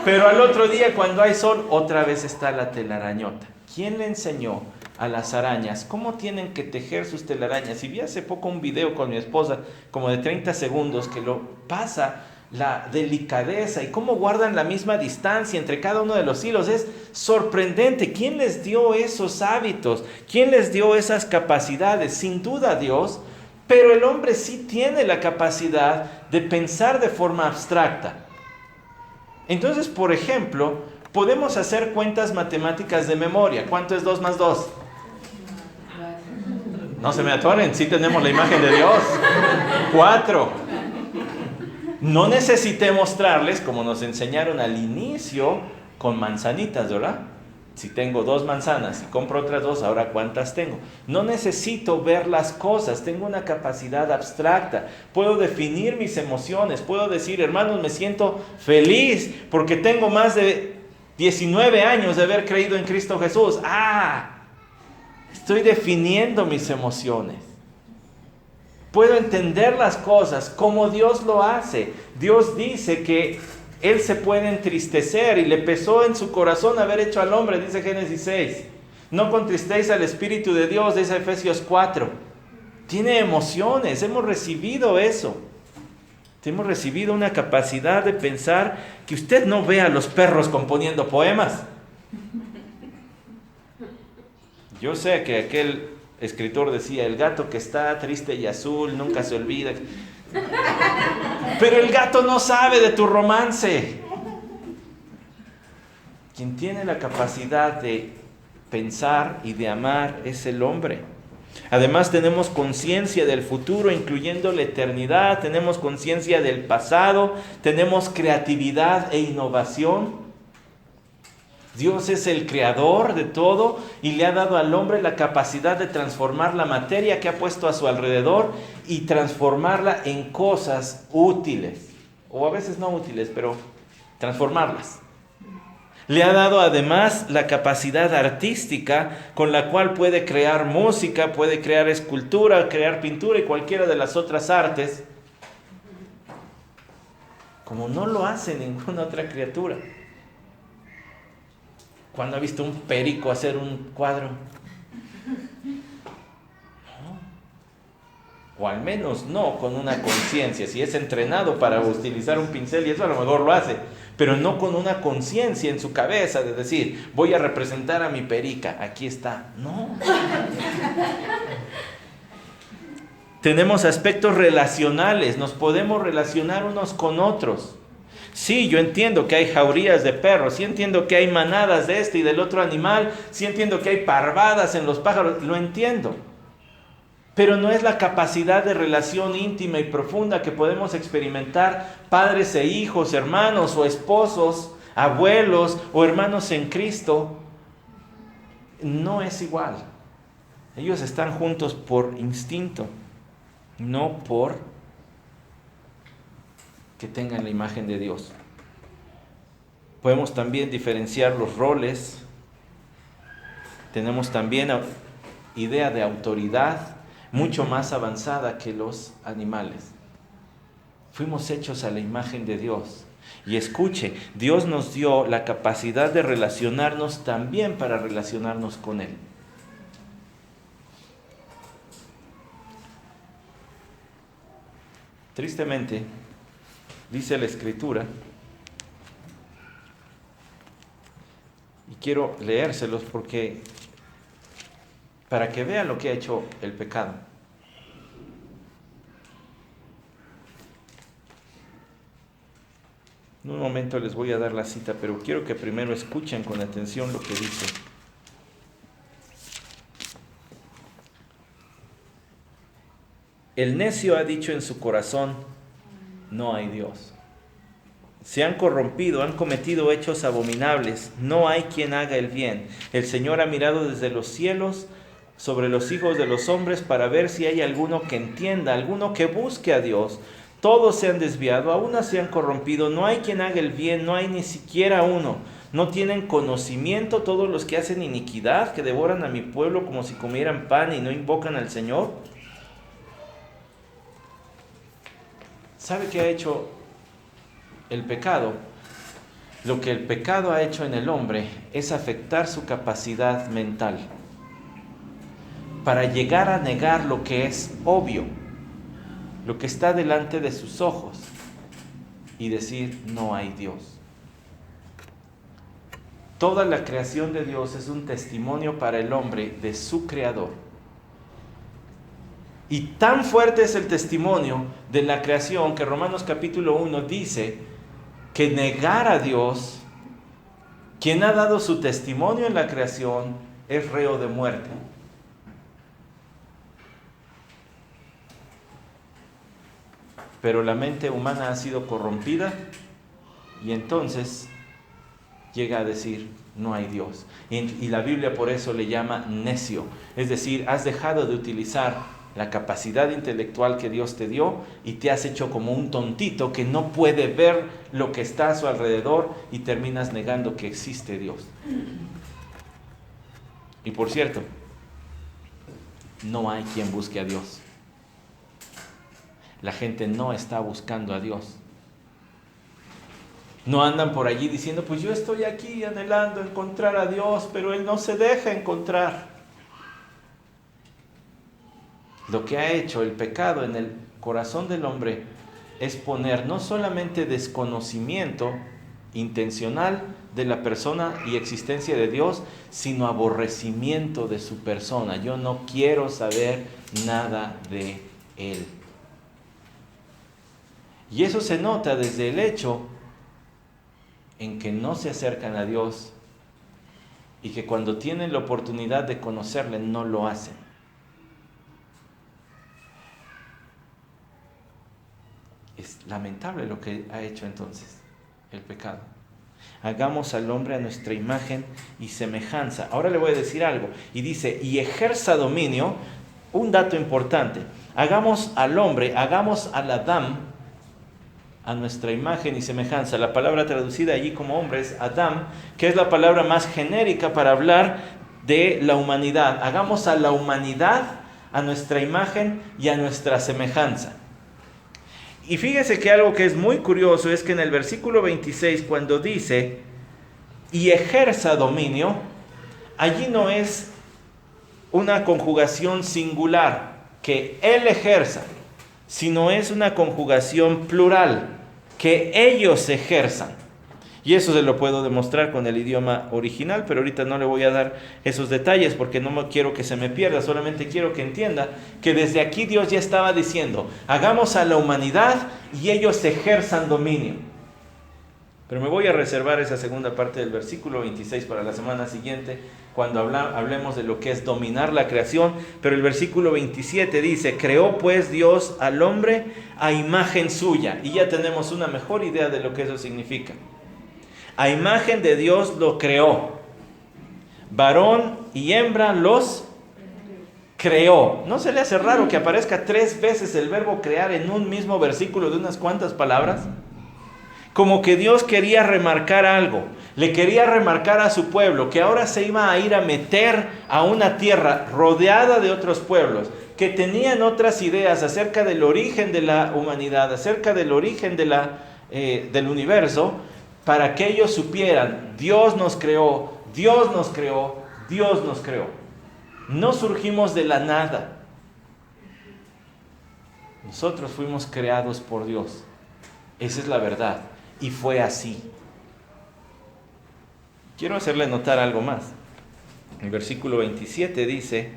Pero al otro día, cuando hay sol, otra vez está la telarañota. ¿Quién le enseñó a las arañas cómo tienen que tejer sus telarañas? Y vi hace poco un video con mi esposa, como de 30 segundos, que lo pasa la delicadeza y cómo guardan la misma distancia entre cada uno de los hilos. Es sorprendente. ¿Quién les dio esos hábitos? ¿Quién les dio esas capacidades? Sin duda Dios, pero el hombre sí tiene la capacidad de pensar de forma abstracta. Entonces, por ejemplo, podemos hacer cuentas matemáticas de memoria. ¿Cuánto es 2 más 2? No se me atoren, sí tenemos la imagen de Dios. 4. No necesité mostrarles, como nos enseñaron al inicio, con manzanitas, ¿verdad? Si tengo 2 manzanas y compro otras 2, ahora ¿cuántas tengo? No necesito ver las cosas, tengo una capacidad abstracta. Puedo definir mis emociones, puedo decir, hermanos, me siento feliz porque tengo más de 19 años de haber creído en Cristo Jesús. Estoy definiendo mis emociones. Puedo entender las cosas como Dios lo hace. Dios dice que Él se puede entristecer y le pesó en su corazón haber hecho al hombre, dice Génesis 6. No contristéis al Espíritu de Dios, dice Efesios 4. Tiene emociones, hemos recibido eso. Hemos recibido una capacidad de pensar que usted no ve a los perros componiendo poemas. Yo sé que aquel escritor decía, el gato que está triste y azul nunca se olvida. Pero el gato no sabe de tu romance. Quien tiene la capacidad de pensar y de amar es el hombre. Además tenemos conciencia del futuro, incluyendo la eternidad, tenemos conciencia del pasado, tenemos creatividad e innovación. Dios es el creador de todo y le ha dado al hombre la capacidad de transformar la materia que ha puesto a su alrededor y transformarla en cosas útiles, o a veces no útiles, pero transformarlas. Le ha dado además la capacidad artística con la cual puede crear música, puede crear escultura, crear pintura y cualquiera de las otras artes, como no lo hace ninguna otra criatura. ¿Cuándo ha visto un perico hacer un cuadro? No. o al menos no con una conciencia. Si es entrenado para utilizar un pincel y eso a lo mejor lo hace, pero no con una conciencia en su cabeza de decir, voy a representar a mi perica, aquí está. No. Tenemos aspectos relacionales, nos podemos relacionar unos con otros. Sí, yo entiendo que hay jaurías de perros, sí entiendo que hay manadas de este y del otro animal, sí entiendo que hay parvadas en los pájaros, lo entiendo. Pero no es la capacidad de relación íntima y profunda que podemos experimentar padres e hijos, hermanos o esposos, abuelos o hermanos en Cristo. No es igual. Ellos están juntos por instinto, no por que tengan la imagen de Dios. Podemos también diferenciar los roles. Tenemos también idea de autoridad mucho más avanzada que los animales. Fuimos hechos a la imagen de Dios. Y escuche, Dios nos dio la capacidad de relacionarnos también para relacionarnos con Él. Tristemente, dice la Escritura, y quiero leérselos porque para que vean lo que ha hecho el pecado. En un momento les voy a dar la cita, pero quiero que primero escuchen con atención lo que dice. El necio ha dicho en su corazón, no hay Dios. Se han corrompido, han cometido hechos abominables, no hay quien haga el bien. El Señor ha mirado desde los cielos sobre los hijos de los hombres para ver si hay alguno que entienda, alguno que busque a Dios. Todos se han desviado, aún se han corrompido, no hay quien haga el bien, no hay ni siquiera uno. No tienen conocimiento todos los que hacen iniquidad, que devoran a mi pueblo como si comieran pan y no invocan al Señor. ¿Sabe qué ha hecho el pecado? Lo que el pecado ha hecho en el hombre es afectar su capacidad mental para llegar a negar lo que es obvio, lo que está delante de sus ojos, y decir, no hay Dios. Toda la creación de Dios es un testimonio para el hombre de su Creador. Y tan fuerte es el testimonio de la creación que Romanos capítulo 1 dice que negar a Dios, quien ha dado su testimonio en la creación, es reo de muerte. Pero la mente humana ha sido corrompida y entonces llega a decir, no hay Dios. Y la Biblia por eso le llama necio. Es decir, has dejado de utilizar la capacidad intelectual que Dios te dio y te has hecho como un tontito que no puede ver lo que está a su alrededor y terminas negando que existe Dios. Y por cierto, no hay quien busque a Dios. La gente no está buscando a Dios. No andan por allí diciendo, pues yo estoy aquí anhelando encontrar a Dios, pero Él no se deja encontrar. Lo que ha hecho el pecado en el corazón del hombre es poner no solamente desconocimiento intencional de la persona y existencia de Dios, sino aborrecimiento de su persona. Yo no quiero saber nada de Él. Y eso se nota desde el hecho en que no se acercan a Dios y que cuando tienen la oportunidad de conocerle no lo hacen. Es lamentable lo que ha hecho entonces el pecado. Hagamos al hombre a nuestra imagen y semejanza. Ahora le voy a decir algo. Y dice, y ejerza dominio. Un dato importante. Hagamos al hombre, hagamos al Adán a nuestra imagen y semejanza. La palabra traducida allí como hombre es Adam, que es la palabra más genérica para hablar de la humanidad. Hagamos a la humanidad a nuestra imagen y a nuestra semejanza. Y fíjese que algo que es muy curioso es que en el versículo 26, cuando dice, y ejerza dominio, allí no es una conjugación singular, que Él ejerza, sino es una conjugación plural, que ellos ejerzan. Y eso se lo puedo demostrar con el idioma original, pero ahorita no le voy a dar esos detalles porque quiero que se me pierda, solamente quiero que entienda que desde aquí Dios ya estaba diciendo, hagamos a la humanidad y ellos ejerzan dominio. Pero me voy a reservar esa segunda parte del versículo 26 para la semana siguiente, cuando hablemos de lo que es dominar la creación. Pero el versículo 27 dice, creó pues Dios al hombre a imagen suya. Y ya tenemos una mejor idea de lo que eso significa. A imagen de Dios lo creó. Varón y hembra los creó. ¿No se le hace raro que aparezca 3 veces el verbo crear en un mismo versículo de unas cuantas palabras? Como que Dios quería remarcar algo. Le quería remarcar a su pueblo que ahora se iba a ir a meter a una tierra rodeada de otros pueblos que tenían otras ideas acerca del origen de la humanidad, acerca del origen del universo, para que ellos supieran, Dios nos creó, Dios nos creó, Dios nos creó. No surgimos de la nada. Nosotros fuimos creados por Dios. Esa es la verdad. Y fue así. Quiero hacerle notar algo más. El versículo 27 dice,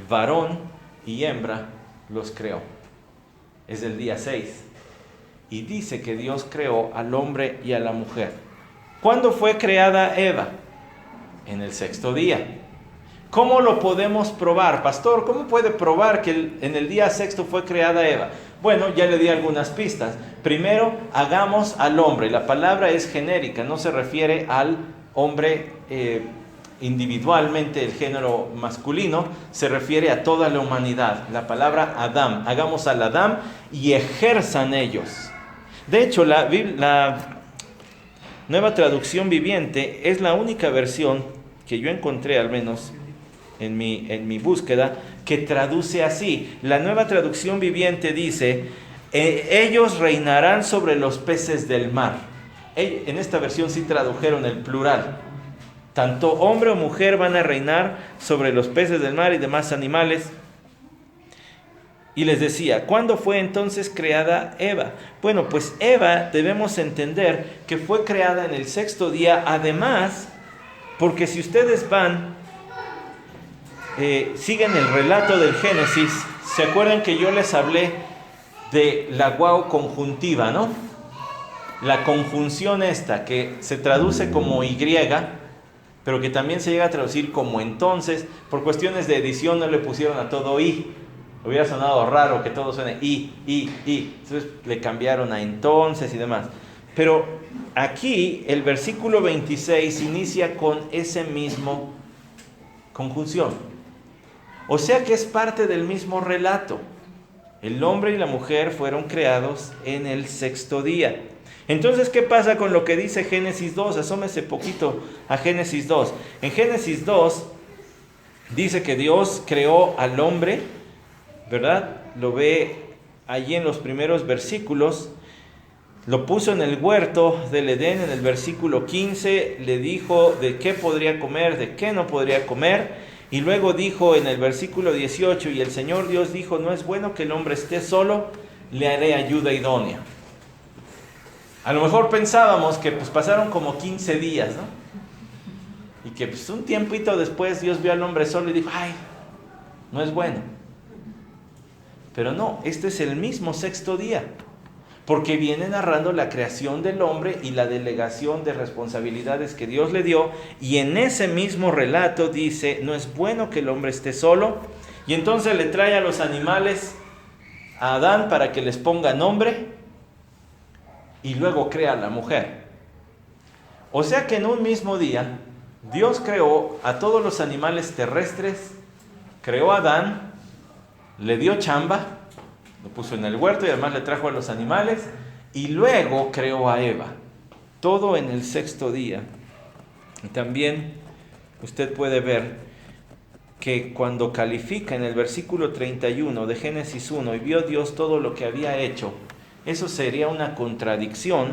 varón y hembra los creó. Es del día 6. Y dice que Dios creó al hombre y a la mujer. ¿Cuándo fue creada Eva? En el 6º día. ¿Cómo lo podemos probar? Pastor, ¿cómo puede probar que en el día 6º fue creada Eva? Bueno, ya le di algunas pistas. Primero, hagamos al hombre. La palabra es genérica, no se refiere al hombre individualmente, el género masculino, se refiere a toda la humanidad. La palabra Adán, hagamos al Adán y ejerzan ellos. De hecho, la Nueva Traducción Viviente es la única versión que yo encontré, al menos en mi búsqueda, que traduce así. La Nueva Traducción Viviente dice, ellos reinarán sobre los peces del mar. En esta versión sí tradujeron el plural. Tanto hombre o mujer van a reinar sobre los peces del mar y demás animales. Y les decía, ¿cuándo fue entonces creada Eva? Bueno, pues Eva debemos entender que fue creada en el 6º día, además, porque si ustedes siguen el relato del Génesis, ¿se acuerdan que yo les hablé de la guau conjuntiva, no? La conjunción esta, que se traduce como Y, pero que también se llega a traducir como entonces. Por cuestiones de edición no le pusieron a todo I. Hubiera sonado raro que todo suene I. Entonces le cambiaron a entonces y demás. Pero aquí el versículo 26 inicia con ese mismo conjunción. O sea que es parte del mismo relato. El hombre y la mujer fueron creados en el 6º día. Entonces, ¿qué pasa con lo que dice Génesis 2? Asómese poquito a Génesis 2. En Génesis 2 dice que Dios creó al hombre, ¿verdad? Lo ve allí en los primeros versículos. Lo puso en el huerto del Edén, en el versículo 15. Le dijo de qué podría comer, de qué no podría comer. Y luego dijo en el versículo 18, y el Señor Dios dijo, no es bueno que el hombre esté solo, le haré ayuda idónea. A lo mejor pensábamos que pasaron como 15 días, ¿no? Y que un tiempito después Dios vio al hombre solo y dijo, ay, no es bueno. Pero no, este es el mismo 6º día, porque viene narrando la creación del hombre y la delegación de responsabilidades que Dios le dio, y en ese mismo relato dice, no es bueno que el hombre esté solo, y entonces le trae a los animales a Adán para que les ponga nombre, y luego crea a la mujer. O sea que en un mismo día, Dios creó a todos los animales terrestres, creó a Adán, le dio chamba, lo puso en el huerto y además le trajo a los animales, y luego creó a Eva. Todo en el 6º día. Y también usted puede ver que cuando califica en el versículo 31 de Génesis 1, y vio Dios todo lo que había hecho, eso sería una contradicción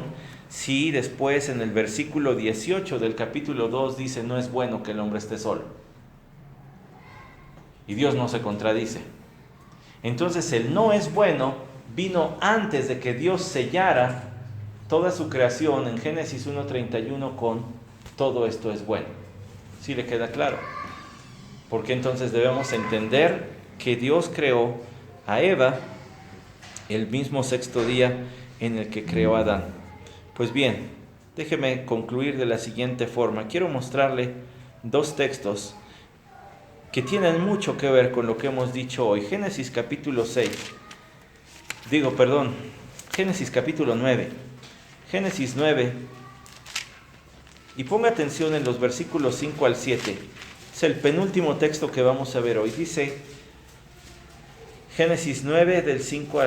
si después en el versículo 18 del capítulo 2 dice, no es bueno que el hombre esté solo. Y Dios no se contradice. Entonces el no es bueno vino antes de que Dios sellara toda su creación en Génesis 1:31 con todo esto es bueno. ¿Sí le queda claro? Porque entonces debemos entender que Dios creó a Eva el mismo sexto día en el que creó a Adán. Pues bien, déjeme concluir de la siguiente forma. Quiero mostrarle dos textos que tienen mucho que ver con lo que hemos dicho hoy. Génesis capítulo 9. Génesis 9. Y ponga atención en los versículos 5 al 7. Es el penúltimo texto que vamos a ver hoy. Dice Génesis 9 del 5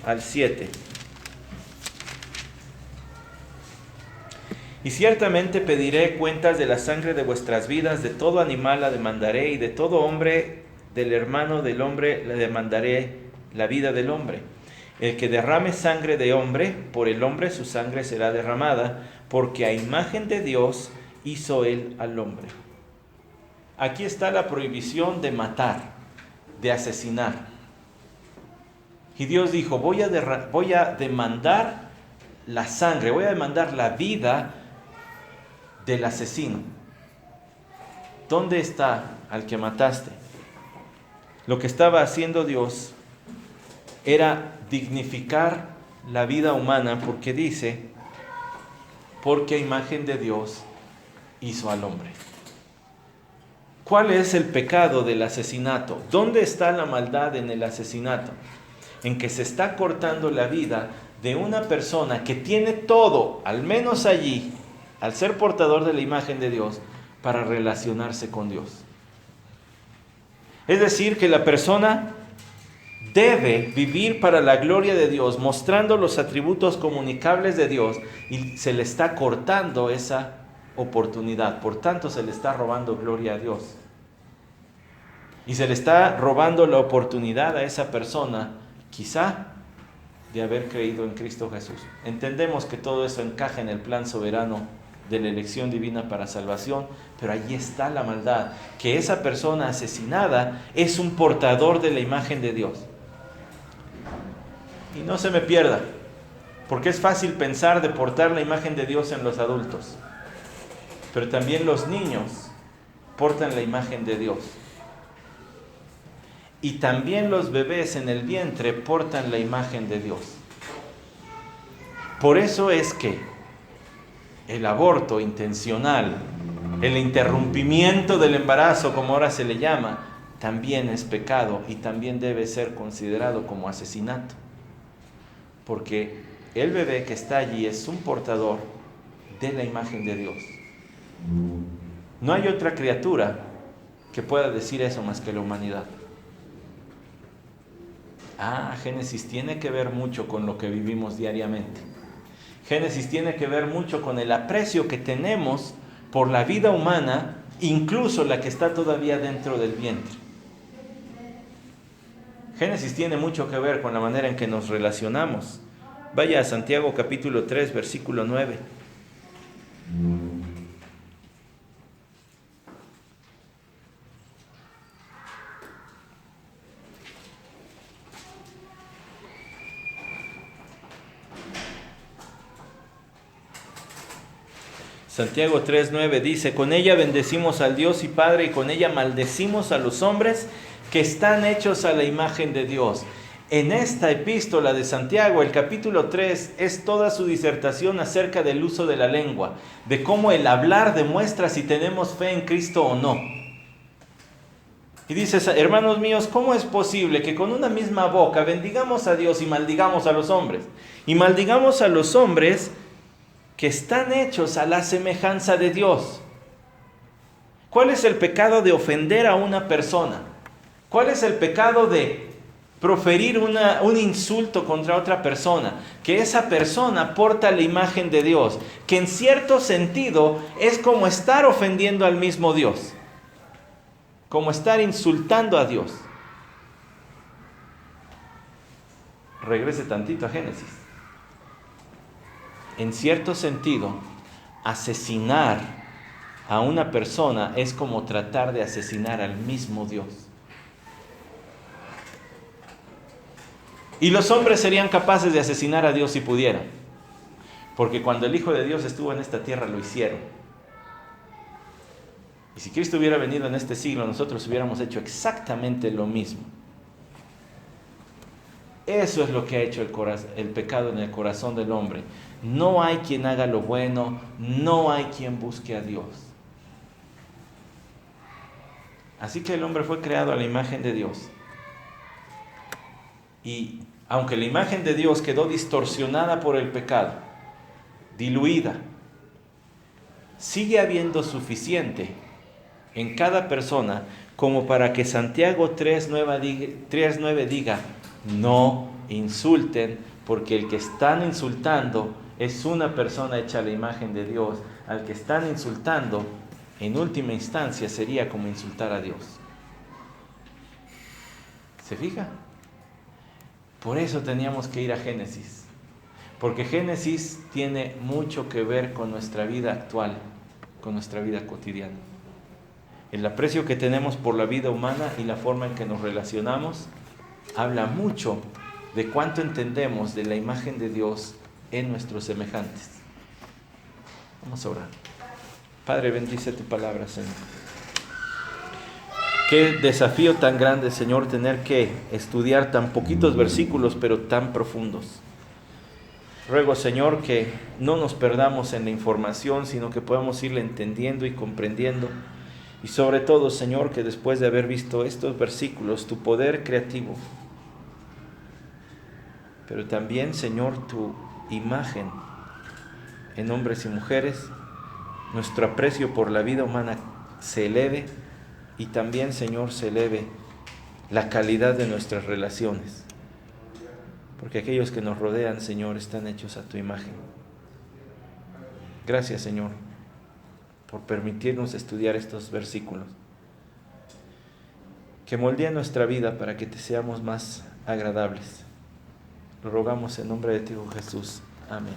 al 7. Y ciertamente pediré cuentas de la sangre de vuestras vidas, de todo animal la demandaré, y de todo hombre, del hermano del hombre, le demandaré la vida del hombre. El que derrame sangre de hombre, por el hombre su sangre será derramada, porque a imagen de Dios hizo él al hombre. Aquí está la prohibición de matar, de asesinar. Y Dios dijo, voy a demandar la sangre, voy a demandar la vida del asesino. ¿Dónde está al que mataste? Lo que estaba haciendo Dios era dignificar la vida humana, porque dice, porque a imagen de Dios hizo al hombre. ¿Cuál es el pecado del asesinato? ¿Dónde está la maldad en el asesinato? En que se está cortando la vida de una persona que tiene todo, al menos allí, al ser portador de la imagen de Dios, para relacionarse con Dios. Es decir, que la persona debe vivir para la gloria de Dios, mostrando los atributos comunicables de Dios, y se le está cortando esa oportunidad. Por tanto, se le está robando gloria a Dios. Y se le está robando la oportunidad a esa persona, quizá, de haber creído en Cristo Jesús. Entendemos que todo eso encaja en el plan soberano de la elección divina para salvación, pero allí está la maldad, que esa persona asesinada es un portador de la imagen de Dios. Y no se me pierda, porque es fácil pensar de portar la imagen de Dios en los adultos, pero también los niños portan la imagen de Dios. Y también los bebés en el vientre portan la imagen de Dios. Por eso es que el aborto intencional, el interrumpimiento del embarazo, como ahora se le llama, también es pecado y también debe ser considerado como asesinato. Porque el bebé que está allí es un portador de la imagen de Dios. No hay otra criatura que pueda decir eso más que la humanidad. Génesis tiene que ver mucho con lo que vivimos diariamente. Génesis tiene que ver mucho con el aprecio que tenemos por la vida humana, incluso la que está todavía dentro del vientre. Génesis tiene mucho que ver con la manera en que nos relacionamos. Vaya a Santiago capítulo 3, versículo 9. Santiago 3:9 dice, con ella bendecimos al Dios y Padre, y con ella maldecimos a los hombres que están hechos a la imagen de Dios. En esta epístola de Santiago, el capítulo 3, es toda su disertación acerca del uso de la lengua, de cómo el hablar demuestra si tenemos fe en Cristo o no. Y dice, hermanos míos, ¿cómo es posible que con una misma boca bendigamos a Dios y maldigamos a los hombres? Y maldigamos a los hombres que están hechos a la semejanza de Dios. ¿Cuál es el pecado de ofender a una persona? ¿Cuál es el pecado de proferir un insulto contra otra persona? Que esa persona porta la imagen de Dios, que en cierto sentido es como estar ofendiendo al mismo Dios, como estar insultando a Dios. Regrese tantito a Génesis. En cierto sentido, asesinar a una persona es como tratar de asesinar al mismo Dios. Y los hombres serían capaces de asesinar a Dios si pudieran. Porque cuando el Hijo de Dios estuvo en esta tierra lo hicieron. Y si Cristo hubiera venido en este siglo, nosotros hubiéramos hecho exactamente lo mismo. Eso es lo que ha hecho el pecado en el corazón del hombre. No hay quien haga lo bueno, no hay quien busque a Dios. Así que el hombre fue creado a la imagen de Dios. Y aunque la imagen de Dios quedó distorsionada por el pecado, diluida, sigue habiendo suficiente en cada persona como para que Santiago 3:9 diga: no insulten, porque el que están insultando es una persona hecha a la imagen de Dios. Al que están insultando, en última instancia, sería como insultar a Dios. ¿Se fija? Por eso teníamos que ir a Génesis, porque Génesis tiene mucho que ver con nuestra vida actual, con nuestra vida cotidiana. El aprecio que tenemos por la vida humana y la forma en que nos relacionamos habla mucho de cuánto entendemos de la imagen de Dios en nuestros semejantes. Vamos a orar. Padre, bendice tu palabra, Señor. Qué desafío tan grande, Señor, tener que estudiar tan poquitos versículos, pero tan profundos. Ruego, Señor, que no nos perdamos en la información, sino que podamos irla entendiendo y comprendiendo. Y sobre todo, Señor, que después de haber visto estos versículos, tu poder creativo, pero también, Señor, tu imagen en hombres y mujeres, nuestro aprecio por la vida humana se eleve, y también, Señor, se eleve la calidad de nuestras relaciones, porque aquellos que nos rodean, Señor, están hechos a tu imagen. Gracias, Señor, por permitirnos estudiar estos versículos, que moldeen nuestra vida para que te seamos más agradables. Lo rogamos en nombre de ti, oh Jesús. Amén.